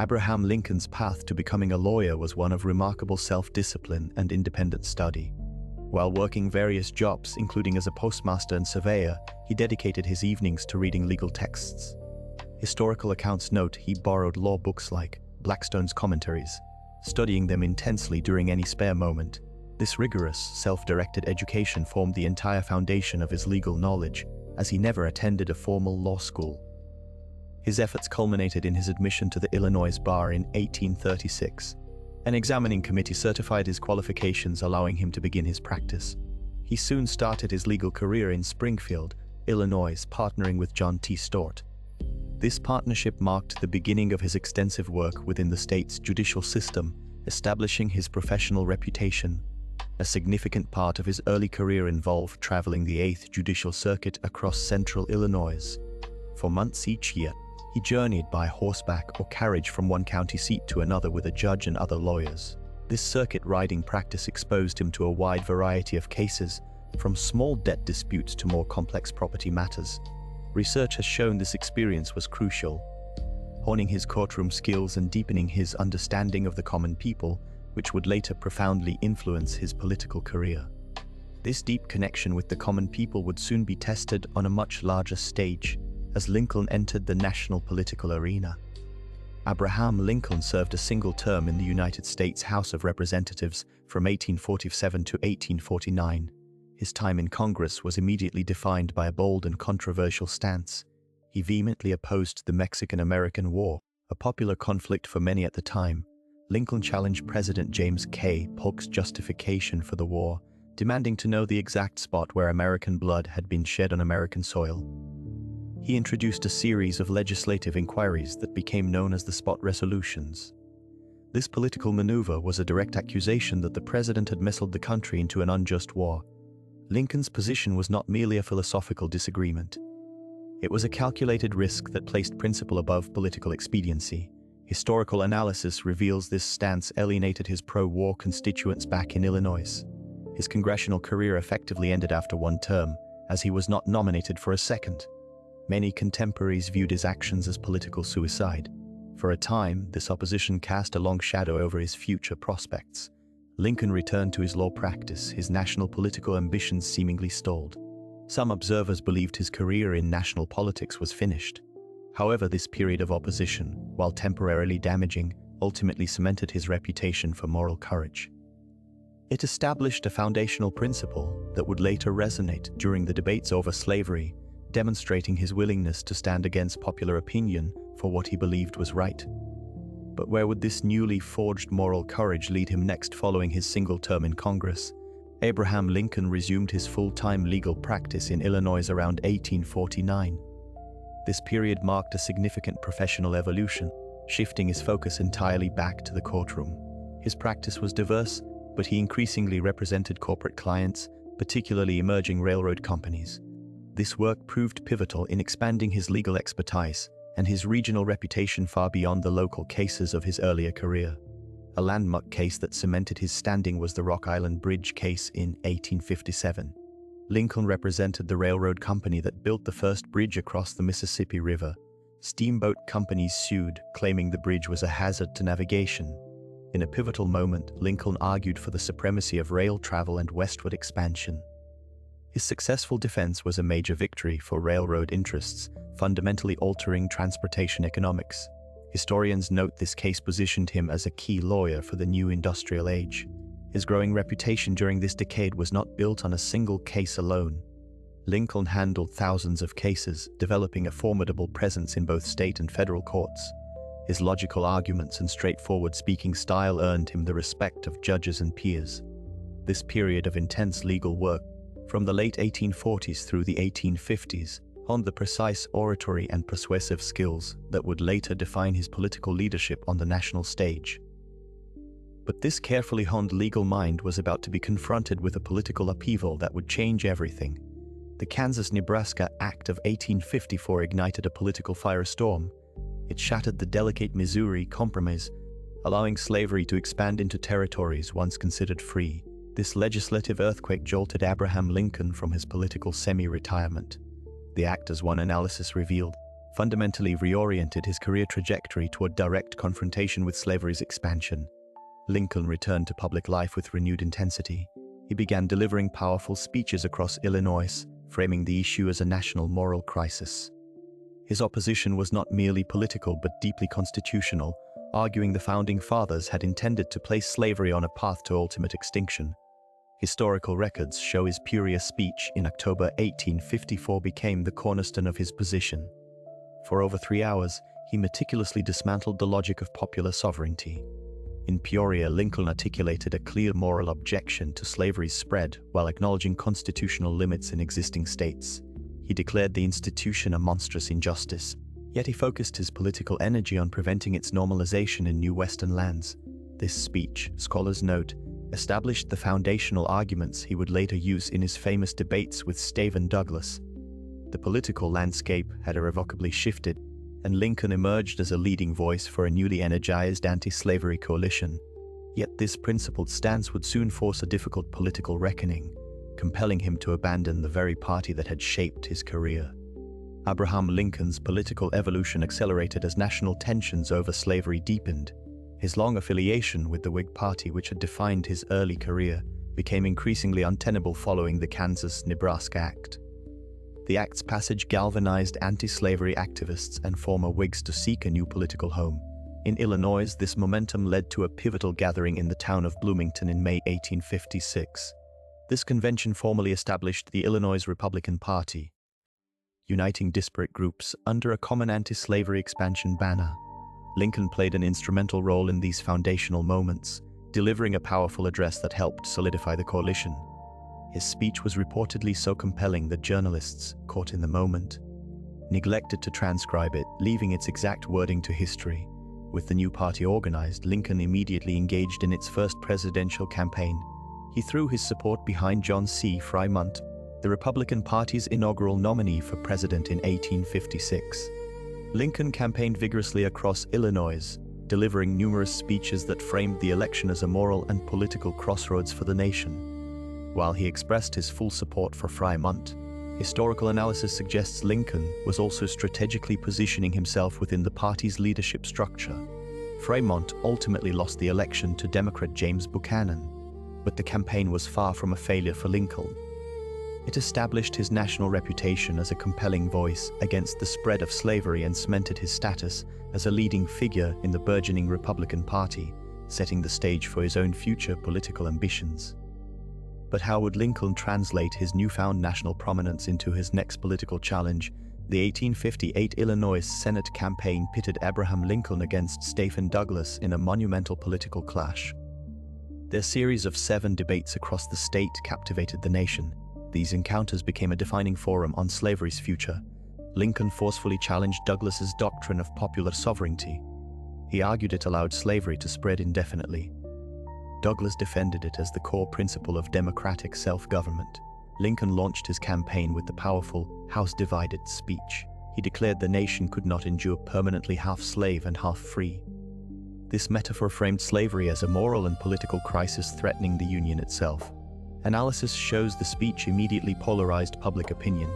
Abraham Lincoln's path to becoming a lawyer was one of remarkable self-discipline and independent study. While working various jobs, including as a postmaster and surveyor, he dedicated his evenings to reading legal texts. Historical accounts note he borrowed law books like Blackstone's Commentaries, studying them intensely during any spare moment. This rigorous, self-directed education formed the entire foundation of his legal knowledge, as he never attended a formal law school. His efforts culminated in his admission to the Illinois bar in 1836. An examining committee certified his qualifications, allowing him to begin his practice. He soon started his legal career in Springfield, Illinois, partnering with John T. Stort. This partnership marked the beginning of his extensive work within the state's judicial system, establishing his professional reputation. A significant part of his early career involved traveling the 8th Judicial Circuit across central Illinois. For months each year, he journeyed by horseback or carriage from one county seat to another with a judge and other lawyers. This circuit riding practice exposed him to a wide variety of cases, from small debt disputes to more complex property matters. Research has shown this experience was crucial, honing his courtroom skills and deepening his understanding of the common people, which would later profoundly influence his political career. This deep connection with the common people would soon be tested on a much larger stage, as Lincoln entered the national political arena. Abraham Lincoln served a single term in the United States House of Representatives from 1847 to 1849. His time in Congress was immediately defined by a bold and controversial stance. He vehemently opposed the Mexican-American War, a popular conflict for many at the time. Lincoln challenged President James K. Polk's justification for the war, demanding to know the exact spot where American blood had been shed on American soil. He introduced a series of legislative inquiries that became known as the Spot Resolutions. This political maneuver was a direct accusation that the president had misled the country into an unjust war. Lincoln's position was not merely a philosophical disagreement. It was a calculated risk that placed principle above political expediency. Historical analysis reveals this stance alienated his pro-war constituents back in Illinois. His congressional career effectively ended after one term, as he was not nominated for a second. Many contemporaries viewed his actions as political suicide. For a time, this opposition cast a long shadow over his future prospects. Lincoln returned to his law practice, his national political ambitions seemingly stalled. Some observers believed his career in national politics was finished. However, this period of opposition, while temporarily damaging, ultimately cemented his reputation for moral courage. It established a foundational principle that would later resonate during the debates over slavery, demonstrating his willingness to stand against popular opinion for what he believed was right. But where would this newly forged moral courage lead him next following his single term in Congress? Abraham Lincoln resumed his full-time legal practice in Illinois around 1849. This period marked a significant professional evolution, shifting his focus entirely back to the courtroom. His practice was diverse, but he increasingly represented corporate clients, particularly emerging railroad companies. This work proved pivotal in expanding his legal expertise and his regional reputation far beyond the local cases of his earlier career. A landmark case that cemented his standing was the Rock Island Bridge case in 1857. Lincoln represented the railroad company that built the first bridge across the Mississippi River. Steamboat companies sued, claiming the bridge was a hazard to navigation. In a pivotal moment, Lincoln argued for the supremacy of rail travel and westward expansion. His successful defense was a major victory for railroad interests, fundamentally altering transportation economics. Historians note this case positioned him as a key lawyer for the new industrial age. His growing reputation during this decade was not built on a single case alone. Lincoln handled thousands of cases, developing a formidable presence in both state and federal courts. His logical arguments and straightforward speaking style earned him the respect of judges and peers. This period of intense legal work, from the late 1840s through the 1850s, honed the precise oratory and persuasive skills that would later define his political leadership on the national stage. But this carefully honed legal mind was about to be confronted with a political upheaval that would change everything. The Kansas-Nebraska Act of 1854 ignited a political firestorm. It shattered the delicate Missouri Compromise, allowing slavery to expand into territories once considered free. This legislative earthquake jolted Abraham Lincoln from his political semi-retirement. The act, as one analysis revealed, fundamentally reoriented his career trajectory toward direct confrontation with slavery's expansion. Lincoln returned to public life with renewed intensity. He began delivering powerful speeches across Illinois, framing the issue as a national moral crisis. His opposition was not merely political but deeply constitutional, arguing the Founding Fathers had intended to place slavery on a path to ultimate extinction. Historical records show his Peoria speech in October 1854 became the cornerstone of his position. For over 3 hours, he meticulously dismantled the logic of popular sovereignty. In Peoria, Lincoln articulated a clear moral objection to slavery's spread while acknowledging constitutional limits in existing states. He declared the institution a monstrous injustice, yet he focused his political energy on preventing its normalization in new Western lands. This speech, scholars note, established the foundational arguments he would later use in his famous debates with Stephen Douglas. The political landscape had irrevocably shifted, and Lincoln emerged as a leading voice for a newly energized anti-slavery coalition. Yet this principled stance would soon force a difficult political reckoning, compelling him to abandon the very party that had shaped his career. Abraham Lincoln's political evolution accelerated as national tensions over slavery deepened. His long affiliation with the Whig Party, which had defined his early career, became increasingly untenable following the Kansas-Nebraska Act. The act's passage galvanized anti-slavery activists and former Whigs to seek a new political home. In Illinois, this momentum led to a pivotal gathering in the town of Bloomington in May 1856. This convention formally established the Illinois Republican Party, uniting disparate groups under a common anti-slavery expansion banner. Lincoln played an instrumental role in these foundational moments, delivering a powerful address that helped solidify the coalition. His speech was reportedly so compelling that journalists, caught in the moment, neglected to transcribe it, leaving its exact wording to history. With the new party organized, Lincoln immediately engaged in its first presidential campaign. He threw his support behind John C. Fremont, the Republican Party's inaugural nominee for president in 1856. Lincoln campaigned vigorously across Illinois, delivering numerous speeches that framed the election as a moral and political crossroads for the nation. While he expressed his full support for Fremont, historical analysis suggests Lincoln was also strategically positioning himself within the party's leadership structure. Fremont ultimately lost the election to Democrat James Buchanan, but the campaign was far from a failure for Lincoln. It established his national reputation as a compelling voice against the spread of slavery and cemented his status as a leading figure in the burgeoning Republican Party, setting the stage for his own future political ambitions. But how would Lincoln translate his newfound national prominence into his next political challenge? The 1858 Illinois Senate campaign pitted Abraham Lincoln against Stephen Douglas in a monumental political clash. Their series of 7 debates across the state captivated the nation. These encounters became a defining forum on slavery's future. Lincoln forcefully challenged Douglas's doctrine of popular sovereignty. He argued it allowed slavery to spread indefinitely. Douglas defended it as the core principle of democratic self-government. Lincoln launched his campaign with the powerful House Divided speech. He declared the nation could not endure permanently half slave and half free. This metaphor framed slavery as a moral and political crisis threatening the Union itself. Analysis shows the speech immediately polarized public opinion.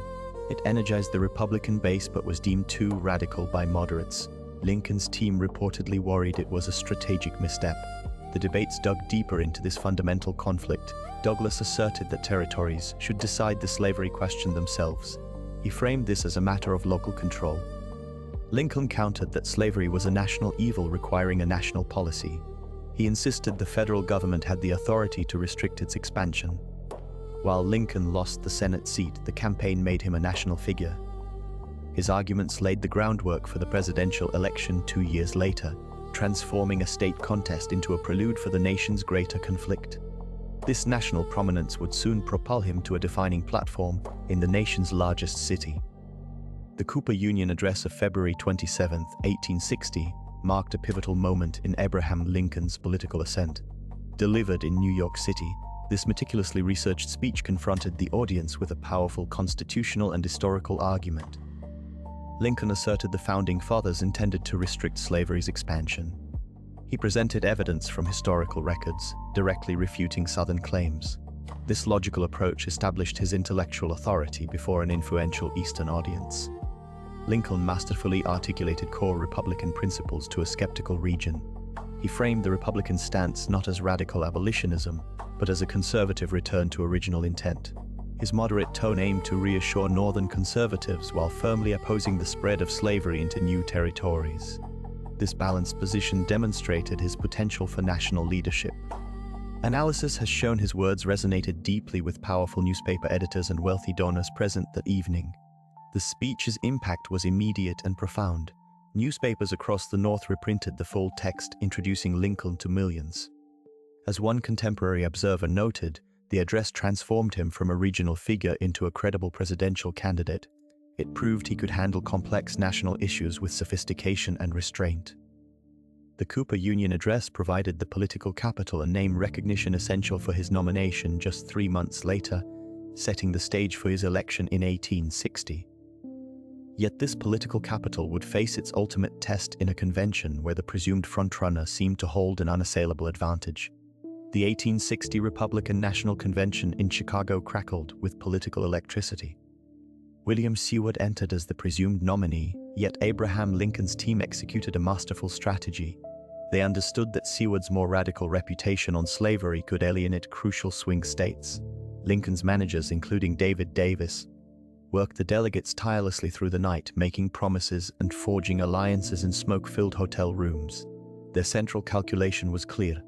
It energized the Republican base but was deemed too radical by moderates. Lincoln's team reportedly worried it was a strategic misstep. The debates dug deeper into this fundamental conflict. Douglas asserted that territories should decide the slavery question themselves. He framed this as a matter of local control. Lincoln countered that slavery was a national evil requiring a national policy. He insisted the federal government had the authority to restrict its expansion. While Lincoln lost the Senate seat, the campaign made him a national figure. His arguments laid the groundwork for the presidential election 2 years later, transforming a state contest into a prelude for the nation's greater conflict. This national prominence would soon propel him to a defining platform in the nation's largest city. The Cooper Union Address of February 27, 1860, marked a pivotal moment in Abraham Lincoln's political ascent. Delivered in New York City, this meticulously researched speech confronted the audience with a powerful constitutional and historical argument. Lincoln asserted the Founding Fathers intended to restrict slavery's expansion. He presented evidence from historical records, directly refuting Southern claims. This logical approach established his intellectual authority before an influential Eastern audience. Lincoln masterfully articulated core Republican principles to a skeptical region. He framed the Republican stance not as radical abolitionism, but as a conservative return to original intent. His moderate tone aimed to reassure Northern conservatives while firmly opposing the spread of slavery into new territories. This balanced position demonstrated his potential for national leadership. Analysis has shown his words resonated deeply with powerful newspaper editors and wealthy donors present that evening. The speech's impact was immediate and profound. Newspapers across the North reprinted the full text, introducing Lincoln to millions. As one contemporary observer noted, the address transformed him from a regional figure into a credible presidential candidate. It proved he could handle complex national issues with sophistication and restraint. The Cooper Union Address provided the political capital and name recognition essential for his nomination just 3 months later, setting the stage for his election in 1860. Yet this political capital would face its ultimate test in a convention where the presumed frontrunner seemed to hold an unassailable advantage. The 1860 Republican National Convention in Chicago crackled with political electricity. William Seward entered as the presumed nominee, yet Abraham Lincoln's team executed a masterful strategy. They understood that Seward's more radical reputation on slavery could alienate crucial swing states. Lincoln's managers, including David Davis, worked the delegates tirelessly through the night, making promises and forging alliances in smoke-filled hotel rooms. Their central calculation was clear.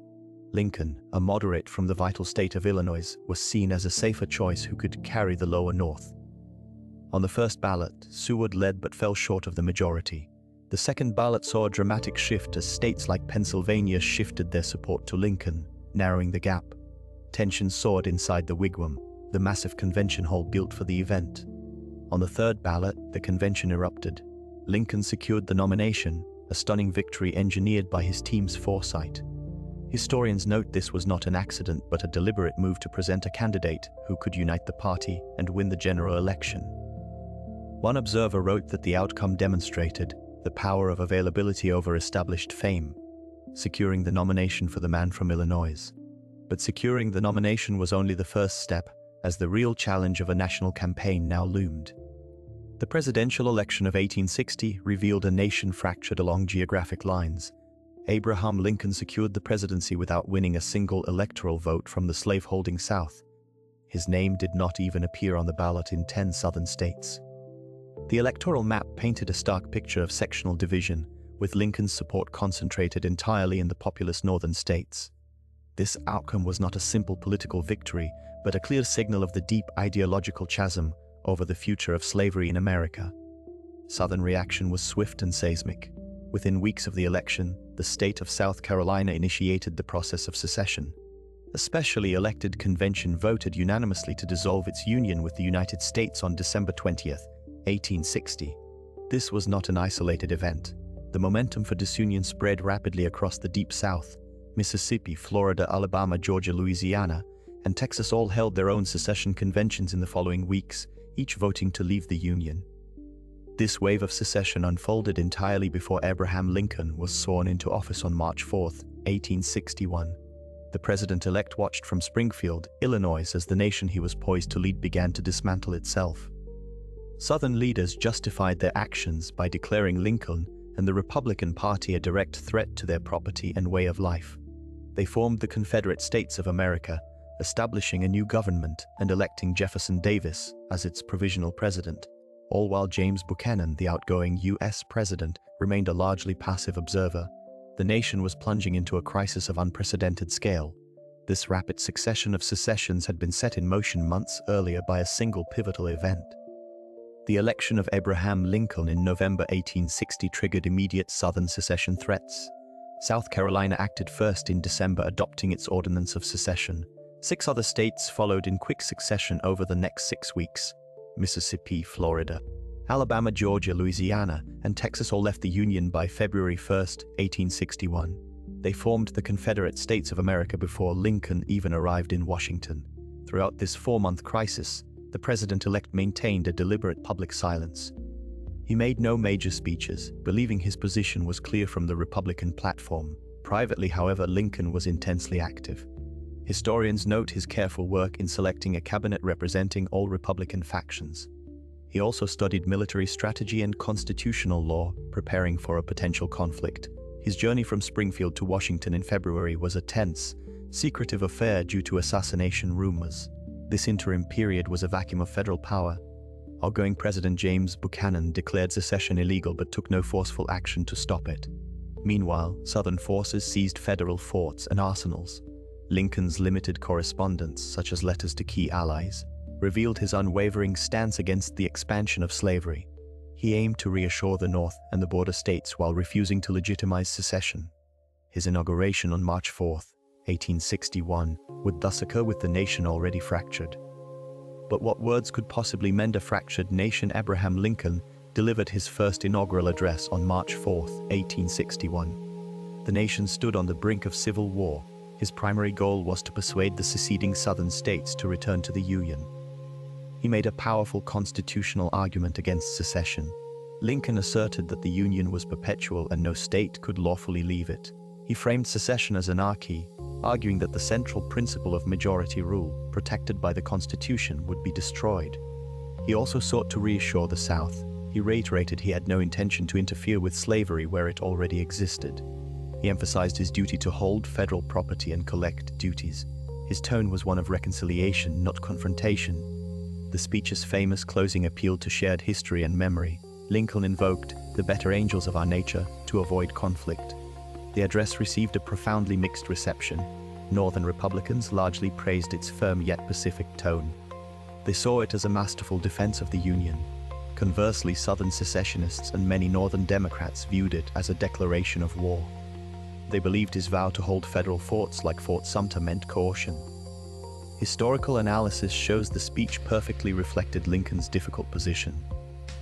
Lincoln, a moderate from the vital state of Illinois, was seen as a safer choice who could carry the lower North. On the first ballot, Seward led but fell short of the majority. The second ballot saw a dramatic shift as states like Pennsylvania shifted their support to Lincoln, narrowing the gap. Tensions soared inside the wigwam, the massive convention hall built for the event. On the third ballot, the convention erupted. Lincoln secured the nomination, a stunning victory engineered by his team's foresight. Historians note this was not an accident but a deliberate move to present a candidate who could unite the party and win the general election. One observer wrote that the outcome demonstrated the power of availability over established fame, securing the nomination for the man from Illinois. But securing the nomination was only the first step, as the real challenge of a national campaign now loomed. The presidential election of 1860 revealed a nation fractured along geographic lines. Abraham Lincoln secured the presidency without winning a single electoral vote from the slave-holding South. His name did not even appear on the ballot in 10 southern states. The electoral map painted a stark picture of sectional division, with Lincoln's support concentrated entirely in the populous northern states. This outcome was not a simple political victory, but a clear signal of the deep ideological chasm over the future of slavery in America. Southern reaction was swift and seismic. Within weeks of the election, the state of South Carolina initiated the process of secession. A specially elected convention voted unanimously to dissolve its union with the United States on December 20, 1860. This was not an isolated event. The momentum for disunion spread rapidly across the Deep South. Mississippi, Florida, Alabama, Georgia, Louisiana, and Texas all held their own secession conventions in the following weeks, each voting to leave the Union. This wave of secession unfolded entirely before Abraham Lincoln was sworn into office on March 4, 1861. The president-elect watched from Springfield, Illinois, as the nation he was poised to lead began to dismantle itself. Southern leaders justified their actions by declaring Lincoln and the Republican Party a direct threat to their property and way of life. They formed the Confederate States of America, establishing a new government and electing Jefferson Davis as its provisional president, all while James Buchanan, the outgoing U.S. president, remained a largely passive observer. The nation was plunging into a crisis of unprecedented scale. This rapid succession of secessions had been set in motion months earlier by a single pivotal event. The election of Abraham Lincoln in November 1860 triggered immediate Southern secession threats. South Carolina acted first in December, adopting its Ordinance of Secession. 6 other states followed in quick succession over the next 6 weeks: Mississippi, Florida, Alabama, Georgia, Louisiana, and Texas all left the Union by February 1, 1861. They formed the Confederate States of America before Lincoln even arrived in Washington. Throughout this 4-month crisis, the president-elect maintained a deliberate public silence. He made no major speeches, believing his position was clear from the Republican platform. Privately, however, Lincoln was intensely active. Historians note his careful work in selecting a cabinet representing all Republican factions. He also studied military strategy and constitutional law, preparing for a potential conflict. His journey from Springfield to Washington in February was a tense, secretive affair due to assassination rumors. This interim period was a vacuum of federal power. Outgoing President James Buchanan declared secession illegal but took no forceful action to stop it. Meanwhile, Southern forces seized federal forts and arsenals. Lincoln's limited correspondence, such as letters to key allies, revealed his unwavering stance against the expansion of slavery. He aimed to reassure the North and the border states while refusing to legitimize secession. His inauguration on March 4, 1861, would thus occur with the nation already fractured. But what words could possibly mend a fractured nation? Abraham Lincoln delivered his first inaugural address on March 4, 1861. The nation stood on the brink of civil war. His primary goal was to persuade the seceding Southern states to return to the Union. He made a powerful constitutional argument against secession. Lincoln asserted that the Union was perpetual and no state could lawfully leave it. He framed secession as anarchy, arguing that the central principle of majority rule, protected by the Constitution, would be destroyed. He also sought to reassure the South. He reiterated he had no intention to interfere with slavery where it already existed. He emphasized his duty to hold federal property and collect duties. His tone was one of reconciliation, not confrontation. The speech's famous closing appealed to shared history and memory. Lincoln invoked the better angels of our nature to avoid conflict. The address received a profoundly mixed reception. Northern Republicans largely praised its firm yet pacific tone. They saw it as a masterful defense of the Union. Conversely, Southern secessionists and many Northern Democrats viewed it as a declaration of war. They believed his vow to hold federal forts like Fort Sumter meant coercion. Historical analysis shows the speech perfectly reflected Lincoln's difficult position.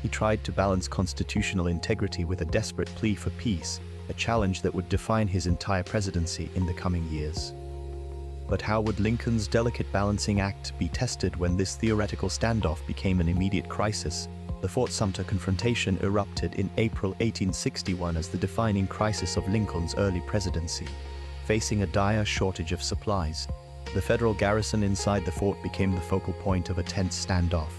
He tried to balance constitutional integrity with a desperate plea for peace, a challenge that would define his entire presidency in the coming years. But how would Lincoln's delicate balancing act be tested when this theoretical standoff became an immediate crisis? The Fort Sumter confrontation erupted in April 1861 as the defining crisis of Lincoln's early presidency. Facing a dire shortage of supplies, the federal garrison inside the fort became the focal point of a tense standoff.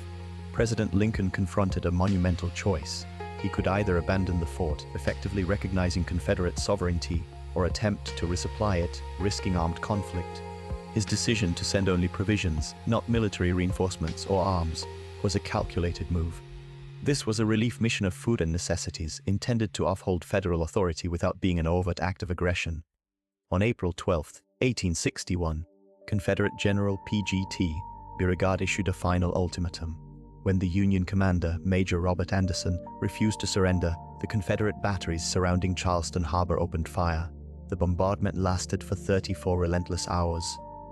President Lincoln confronted a monumental choice. He could either abandon the fort, effectively recognizing Confederate sovereignty, or attempt to resupply it, risking armed conflict. His decision to send only provisions, not military reinforcements or arms, was a calculated move. This was a relief mission of food and necessities, intended to uphold federal authority without being an overt act of aggression. On April 12, 1861, Confederate General P.G.T. Beauregard issued a final ultimatum. When the Union commander, Major Robert Anderson, refused to surrender, the Confederate batteries surrounding Charleston Harbor opened fire. The bombardment lasted for 34 relentless hours,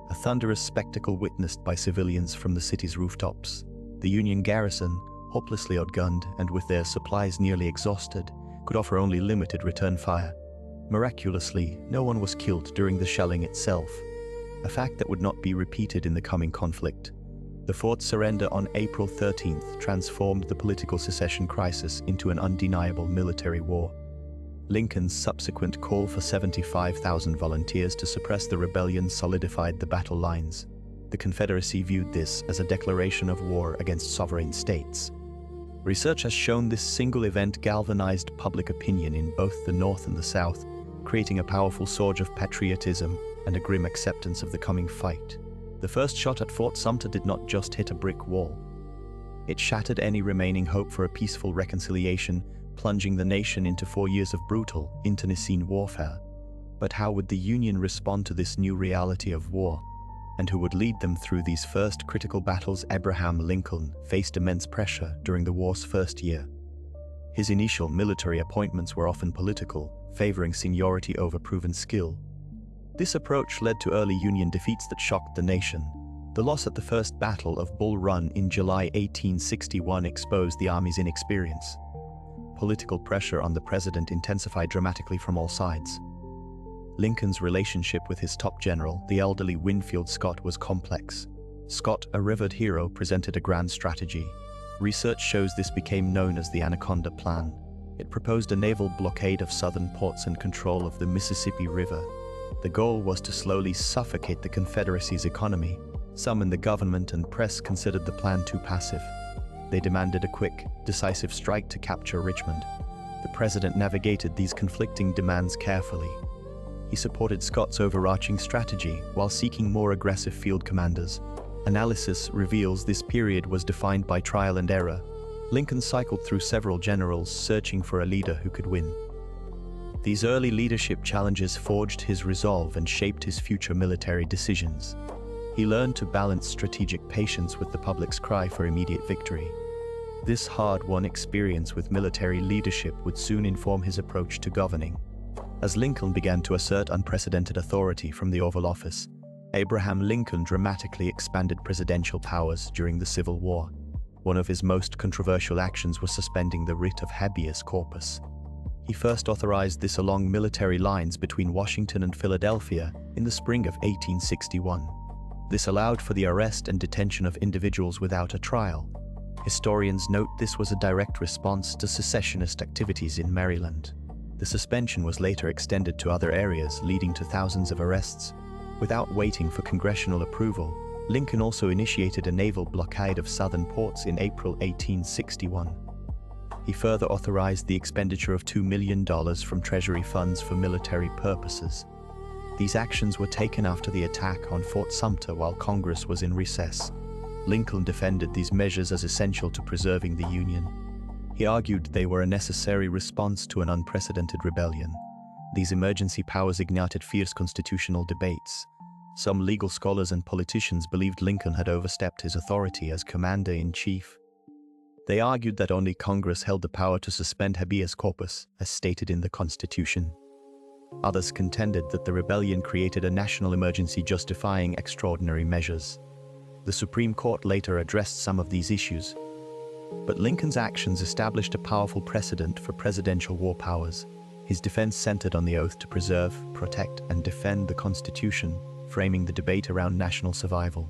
a thunderous spectacle witnessed by civilians from the city's rooftops. The Union garrison, hopelessly outgunned and with their supplies nearly exhausted, could offer only limited return fire. Miraculously, no one was killed during the shelling itself, a fact that would not be repeated in the coming conflict. The fort's surrender on April 13th transformed the political secession crisis into an undeniable military war. Lincoln's subsequent call for 75,000 volunteers to suppress the rebellion solidified the battle lines. The Confederacy viewed this as a declaration of war against sovereign states. Research has shown this single event galvanized public opinion in both the North and the South, creating a powerful surge of patriotism and a grim acceptance of the coming fight. The first shot at Fort Sumter did not just hit a brick wall. It shattered any remaining hope for a peaceful reconciliation, plunging the nation into 4 years of brutal, internecine warfare. But how would the Union respond to this new reality of war? And who would lead them through these first critical battles? Abraham Lincoln faced immense pressure during the war's first year. His initial military appointments were often political, favoring seniority over proven skill. This approach led to early Union defeats that shocked the nation. The loss at the First Battle of Bull Run in July 1861 exposed the Army's inexperience. Political pressure on the president intensified dramatically from all sides. Lincoln's relationship with his top general, the elderly Winfield Scott, was complex. Scott, a revered hero, presented a grand strategy. Research shows this became known as the Anaconda Plan. It proposed a naval blockade of southern ports and control of the Mississippi River. The goal was to slowly suffocate the Confederacy's economy. Some in the government and press considered the plan too passive. They demanded a quick, decisive strike to capture Richmond. The president navigated these conflicting demands carefully. He supported Scott's overarching strategy while seeking more aggressive field commanders. Analysis reveals this period was defined by trial and error. Lincoln cycled through several generals, searching for a leader who could win. These early leadership challenges forged his resolve and shaped his future military decisions. He learned to balance strategic patience with the public's cry for immediate victory. This hard-won experience with military leadership would soon inform his approach to governing. As Lincoln began to assert unprecedented authority from the Oval Office, Abraham Lincoln dramatically expanded presidential powers during the Civil War. One of his most controversial actions was suspending the writ of habeas corpus. He first authorized this along military lines between Washington and Philadelphia in the spring of 1861. This allowed for the arrest and detention of individuals without a trial. Historians note this was a direct response to secessionist activities in Maryland. The suspension was later extended to other areas, leading to thousands of arrests. Without waiting for congressional approval, Lincoln also initiated a naval blockade of southern ports in April 1861. He further authorized the expenditure of $2 million from Treasury funds for military purposes. These actions were taken after the attack on Fort Sumter while Congress was in recess. Lincoln defended these measures as essential to preserving the Union. He argued they were a necessary response to an unprecedented rebellion. These emergency powers ignited fierce constitutional debates. Some legal scholars and politicians believed Lincoln had overstepped his authority as commander-in-chief. They argued that only Congress held the power to suspend habeas corpus, as stated in the Constitution. Others contended that the rebellion created a national emergency justifying extraordinary measures. The Supreme Court later addressed some of these issues. But Lincoln's actions established a powerful precedent for presidential war powers. His defense centered on the oath to preserve, protect, and defend the Constitution, framing the debate around national survival.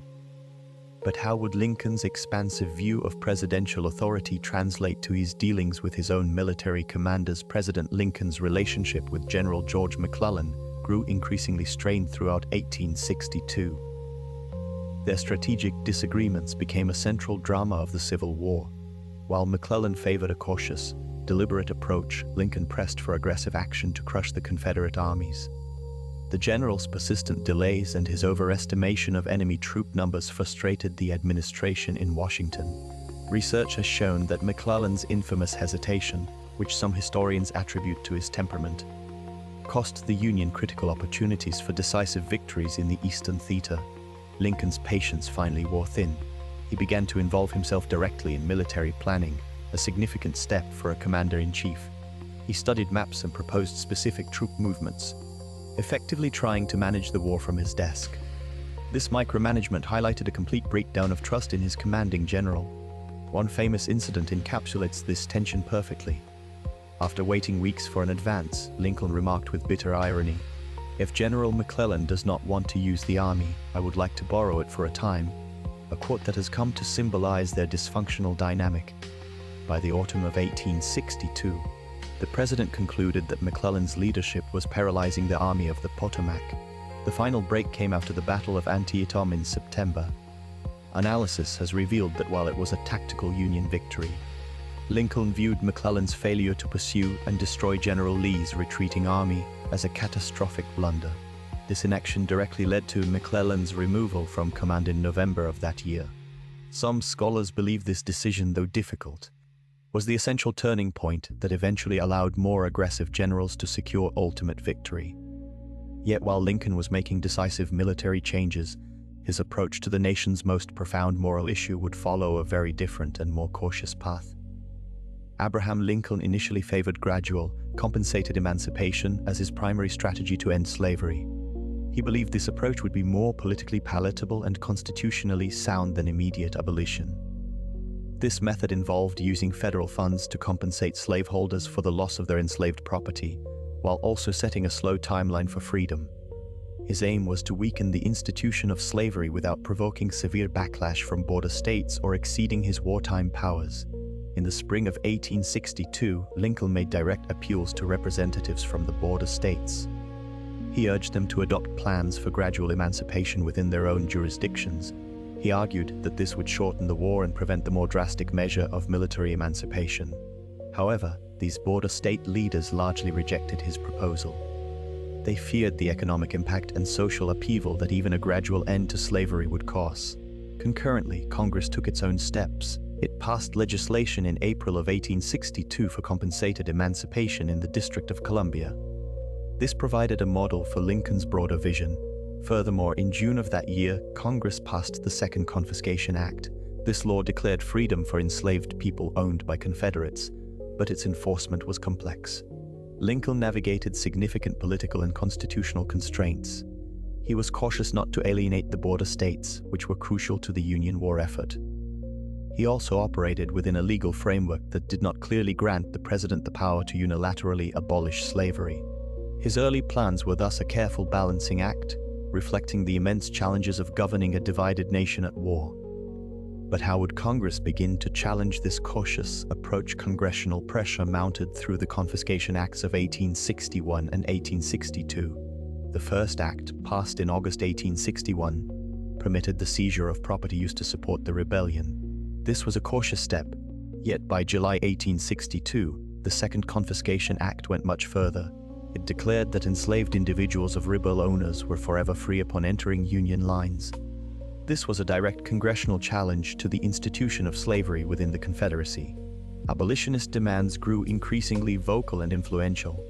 But how would Lincoln's expansive view of presidential authority translate to his dealings with his own military commanders? President Lincoln's relationship with General George McClellan grew increasingly strained throughout 1862. Their strategic disagreements became a central drama of the Civil War. While McClellan favored a cautious, deliberate approach, Lincoln pressed for aggressive action to crush the Confederate armies. The general's persistent delays and his overestimation of enemy troop numbers frustrated the administration in Washington. Research has shown that McClellan's infamous hesitation, which some historians attribute to his temperament, cost the Union critical opportunities for decisive victories in the Eastern Theater. Lincoln's patience finally wore thin. He began to involve himself directly in military planning, a significant step for a commander-in-chief. He studied maps and proposed specific troop movements, effectively trying to manage the war from his desk. This micromanagement highlighted a complete breakdown of trust in his commanding general. One famous incident encapsulates this tension perfectly. After waiting weeks for an advance, Lincoln remarked with bitter irony, "If General McClellan does not want to use the army, I would like to borrow it for a time." a quote that has come to symbolize their dysfunctional dynamic. By the autumn of 1862, the president concluded that McClellan's leadership was paralyzing the Army of the Potomac. The final break came after the Battle of Antietam in September. Analysis has revealed that while it was a tactical Union victory, Lincoln viewed McClellan's failure to pursue and destroy General Lee's retreating army as a catastrophic blunder. This inaction directly led to McClellan's removal from command in November of that year. Some scholars believe this decision, though difficult, was the essential turning point that eventually allowed more aggressive generals to secure ultimate victory. Yet while Lincoln was making decisive military changes, his approach to the nation's most profound moral issue would follow a very different and more cautious path. Abraham Lincoln initially favored gradual, compensated emancipation as his primary strategy to end slavery. He believed this approach would be more politically palatable and constitutionally sound than immediate abolition. This method involved using federal funds to compensate slaveholders for the loss of their enslaved property, while also setting a slow timeline for freedom. His aim was to weaken the institution of slavery without provoking severe backlash from border states or exceeding his wartime powers. In the spring of 1862, Lincoln made direct appeals to representatives from the border states. He urged them to adopt plans for gradual emancipation within their own jurisdictions. He argued that this would shorten the war and prevent the more drastic measure of military emancipation. However, these border state leaders largely rejected his proposal. They feared the economic impact and social upheaval that even a gradual end to slavery would cause. Concurrently, Congress took its own steps. It passed legislation in April of 1862 for compensated emancipation in the District of Columbia. This provided a model for Lincoln's broader vision. Furthermore, in June of that year, Congress passed the Second Confiscation Act. This law declared freedom for enslaved people owned by Confederates, but its enforcement was complex. Lincoln navigated significant political and constitutional constraints. He was cautious not to alienate the border states, which were crucial to the Union war effort. He also operated within a legal framework that did not clearly grant the president the power to unilaterally abolish slavery. His early plans were thus a careful balancing act, reflecting the immense challenges of governing a divided nation at war. But how would Congress begin to challenge this cautious approach? Congressional pressure mounted through the Confiscation Acts of 1861 and 1862. The first act, passed in August 1861, permitted the seizure of property used to support the rebellion. This was a cautious step, yet by July 1862, the Second Confiscation Act went much further. It declared that enslaved individuals of rebel owners were forever free upon entering Union lines. This was a direct congressional challenge to the institution of slavery within the Confederacy. Abolitionist demands grew increasingly vocal and influential.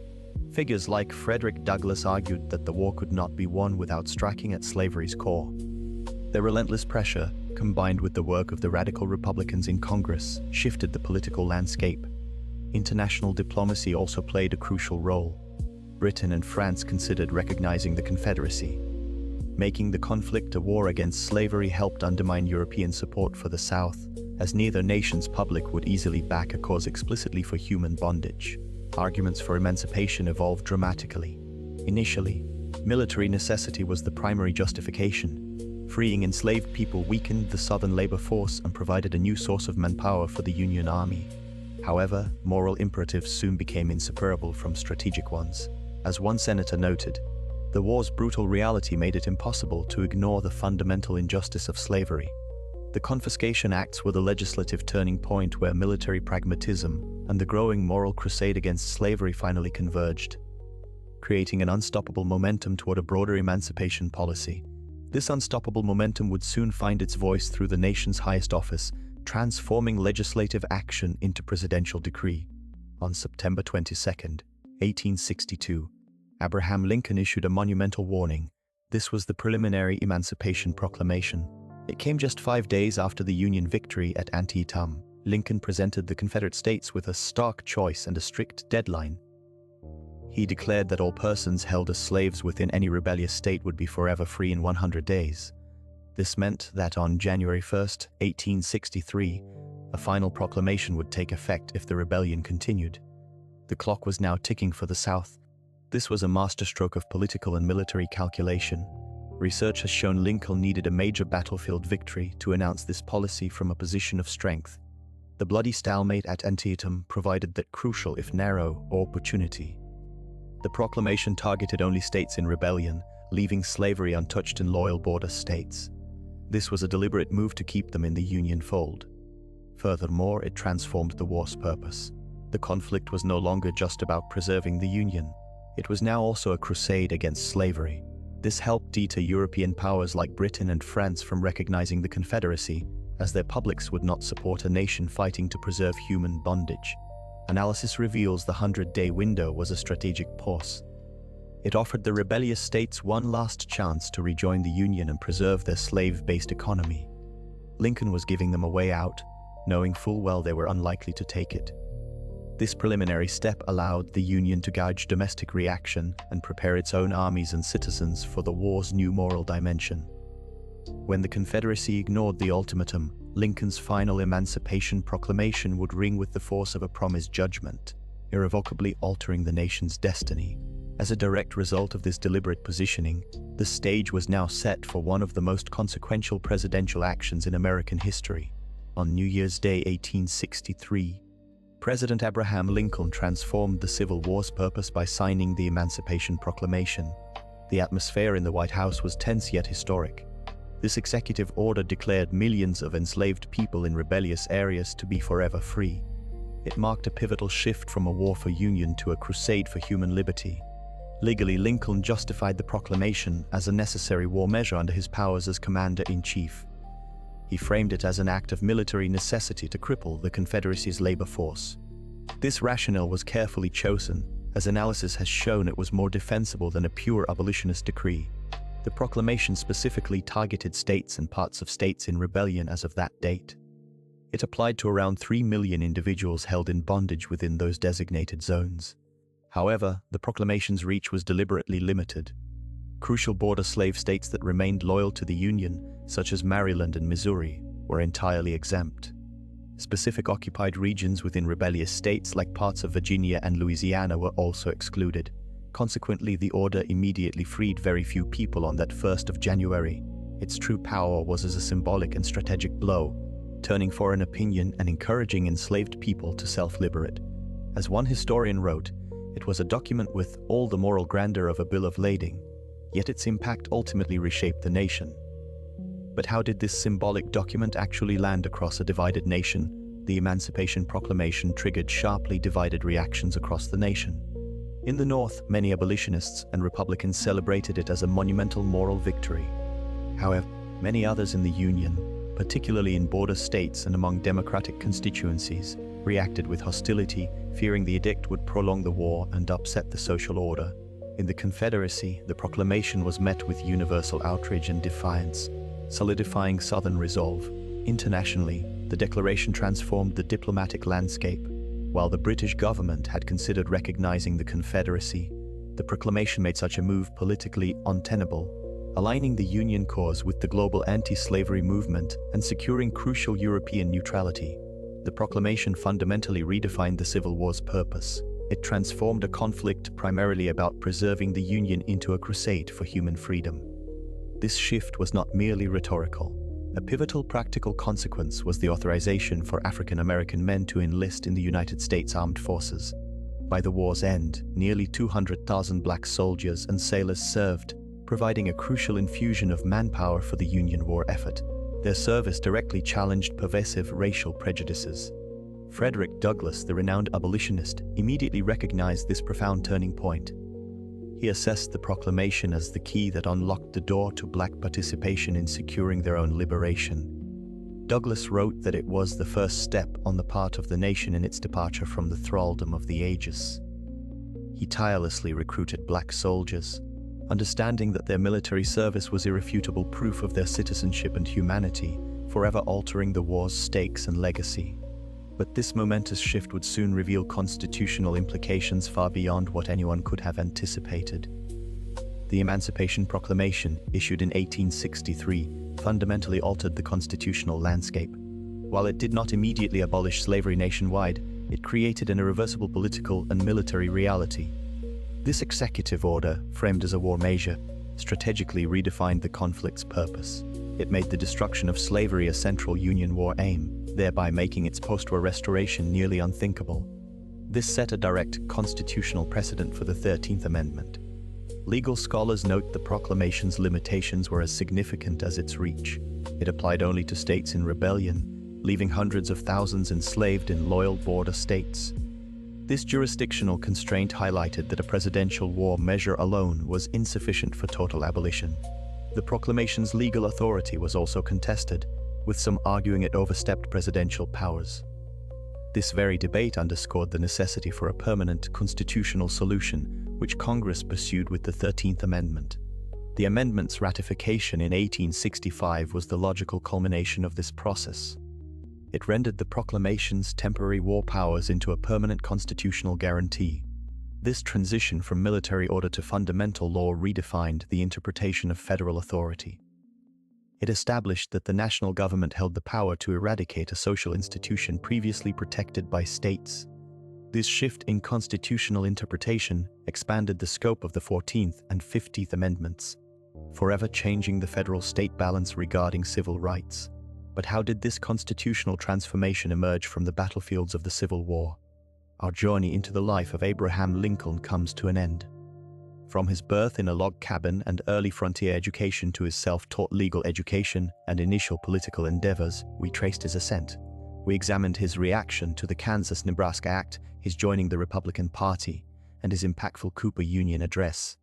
Figures like Frederick Douglass argued that the war could not be won without striking at slavery's core. Their relentless pressure, combined with the work of the radical Republicans in Congress, shifted the political landscape. International diplomacy also played a crucial role. Britain and France considered recognizing the Confederacy. Making the conflict a war against slavery helped undermine European support for the South, as neither nation's public would easily back a cause explicitly for human bondage. Arguments for emancipation evolved dramatically. Initially, military necessity was the primary justification. Freeing enslaved people weakened the Southern labor force and provided a new source of manpower for the Union Army. However, moral imperatives soon became inseparable from strategic ones. As one senator noted, the war's brutal reality made it impossible to ignore the fundamental injustice of slavery. The Confiscation Acts were the legislative turning point where military pragmatism and the growing moral crusade against slavery finally converged, creating an unstoppable momentum toward a broader emancipation policy. This unstoppable momentum would soon find its voice through the nation's highest office, transforming legislative action into presidential decree. On September 22, 1862, Abraham Lincoln issued a monumental warning. This was the preliminary Emancipation Proclamation. It came just 5 days after the Union victory at Antietam. Lincoln presented the Confederate States with a stark choice and a strict deadline. He declared that all persons held as slaves within any rebellious state would be forever free in 100 days. This meant that on January 1, 1863, a final proclamation would take effect if the rebellion continued. The clock was now ticking for the South. This was a masterstroke of political and military calculation. Research has shown Lincoln needed a major battlefield victory to announce this policy from a position of strength. The bloody stalemate at Antietam provided that crucial, if narrow, opportunity. The proclamation targeted only states in rebellion, leaving slavery untouched in loyal border states. This was a deliberate move to keep them in the Union fold. Furthermore, it transformed the war's purpose. The conflict was no longer just about preserving the Union. It was now also a crusade against slavery. This helped deter European powers like Britain and France from recognizing the Confederacy, as their publics would not support a nation fighting to preserve human bondage. Analysis reveals the 100-day window was a strategic pause. It offered the rebellious states one last chance to rejoin the Union and preserve their slave-based economy. Lincoln was giving them a way out, knowing full well they were unlikely to take it. This preliminary step allowed the Union to gauge domestic reaction and prepare its own armies and citizens for the war's new moral dimension. When the Confederacy ignored the ultimatum, Lincoln's final Emancipation Proclamation would ring with the force of a promised judgment, irrevocably altering the nation's destiny. As a direct result of this deliberate positioning, the stage was now set for one of the most consequential presidential actions in American history. On New Year's Day 1863, President Abraham Lincoln transformed the Civil War's purpose by signing the Emancipation Proclamation. The atmosphere in the White House was tense yet historic. This executive order declared millions of enslaved people in rebellious areas to be forever free. It marked a pivotal shift from a war for union to a crusade for human liberty. Legally, Lincoln justified the proclamation as a necessary war measure under his powers as commander-in-chief. He framed it as an act of military necessity to cripple the Confederacy's labor force. This rationale was carefully chosen, as analysis has shown it was more defensible than a pure abolitionist decree. The proclamation specifically targeted states and parts of states in rebellion as of that date. It applied to around 3 million individuals held in bondage within those designated zones. However, the proclamation's reach was deliberately limited. Crucial border slave states that remained loyal to the Union, such as Maryland and Missouri, were entirely exempt. Specific occupied regions within rebellious states like parts of Virginia and Louisiana were also excluded. Consequently, the order immediately freed very few people on that 1st of January. Its true power was as a symbolic and strategic blow, turning foreign opinion and encouraging enslaved people to self-liberate. As one historian wrote, it was a document with all the moral grandeur of a bill of lading, yet its impact ultimately reshaped the nation. But how did this symbolic document actually land across a divided nation? The Emancipation Proclamation triggered sharply divided reactions across the nation. In the North, many abolitionists and Republicans celebrated it as a monumental moral victory. However, many others in the Union, particularly in border states and among Democratic constituencies, reacted with hostility, fearing the edict would prolong the war and upset the social order. In the Confederacy, the proclamation was met with universal outrage and defiance, solidifying Southern resolve. Internationally, the declaration transformed the diplomatic landscape. While the British government had considered recognizing the Confederacy, the proclamation made such a move politically untenable, aligning the Union cause with the global anti-slavery movement and securing crucial European neutrality. The proclamation fundamentally redefined the Civil War's purpose. It transformed a conflict primarily about preserving the Union into a crusade for human freedom. This shift was not merely rhetorical. A pivotal practical consequence was the authorization for African American men to enlist in the United States Armed Forces. By the war's end, nearly 200,000 black soldiers and sailors served, providing a crucial infusion of manpower for the Union war effort. Their service directly challenged pervasive racial prejudices. Frederick Douglass, the renowned abolitionist, immediately recognized this profound turning point. He assessed the proclamation as the key that unlocked the door to black participation in securing their own liberation. Douglass wrote that it was the first step on the part of the nation in its departure from the thraldom of the ages. He tirelessly recruited black soldiers, understanding that their military service was irrefutable proof of their citizenship and humanity, forever altering the war's stakes and legacy. But this momentous shift would soon reveal constitutional implications far beyond what anyone could have anticipated. The Emancipation Proclamation, issued in 1863, fundamentally altered the constitutional landscape. While it did not immediately abolish slavery nationwide, it created an irreversible political and military reality. This executive order, framed as a war measure, strategically redefined the conflict's purpose. It made the destruction of slavery a central Union war aim, thereby making its post-war restoration nearly unthinkable. This set a direct constitutional precedent for the 13th Amendment. Legal scholars note the proclamation's limitations were as significant as its reach. It applied only to states in rebellion, leaving hundreds of thousands enslaved in loyal border states. This jurisdictional constraint highlighted that a presidential war measure alone was insufficient for total abolition. The proclamation's legal authority was also contested, with some arguing it overstepped presidential powers. This very debate underscored the necessity for a permanent constitutional solution, which Congress pursued with the 13th Amendment. The amendment's ratification in 1865 was the logical culmination of this process. It rendered the proclamation's temporary war powers into a permanent constitutional guarantee. This transition from military order to fundamental law redefined the interpretation of federal authority. It established that the national government held the power to eradicate a social institution previously protected by states. This shift in constitutional interpretation expanded the scope of the 14th and 15th Amendments, forever changing the federal-state balance regarding civil rights. But how did this constitutional transformation emerge from the battlefields of the Civil War? Our journey into the life of Abraham Lincoln comes to an end. From his birth in a log cabin and early frontier education to his self-taught legal education and initial political endeavors, we traced his ascent. We examined his reaction to the Kansas-Nebraska Act, his joining the Republican Party, and his impactful Cooper Union address.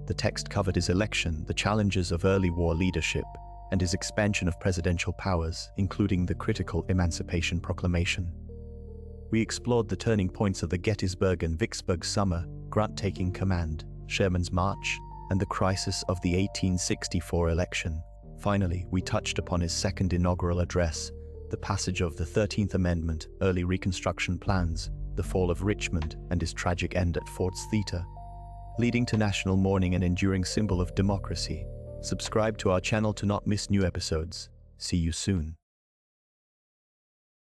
The text covered his election, the challenges of early war leadership, and his expansion of presidential powers, including the critical Emancipation Proclamation. We explored the turning points of the Gettysburg and Vicksburg Summer, Grant taking command, Sherman's march, and the crisis of the 1864 election. Finally, we touched upon his second inaugural address, the passage of the 13th Amendment, early Reconstruction plans, the fall of Richmond, and his tragic end at Ford's Theater, leading to national mourning and enduring symbol of democracy. Subscribe to our channel to not miss new episodes. See you soon.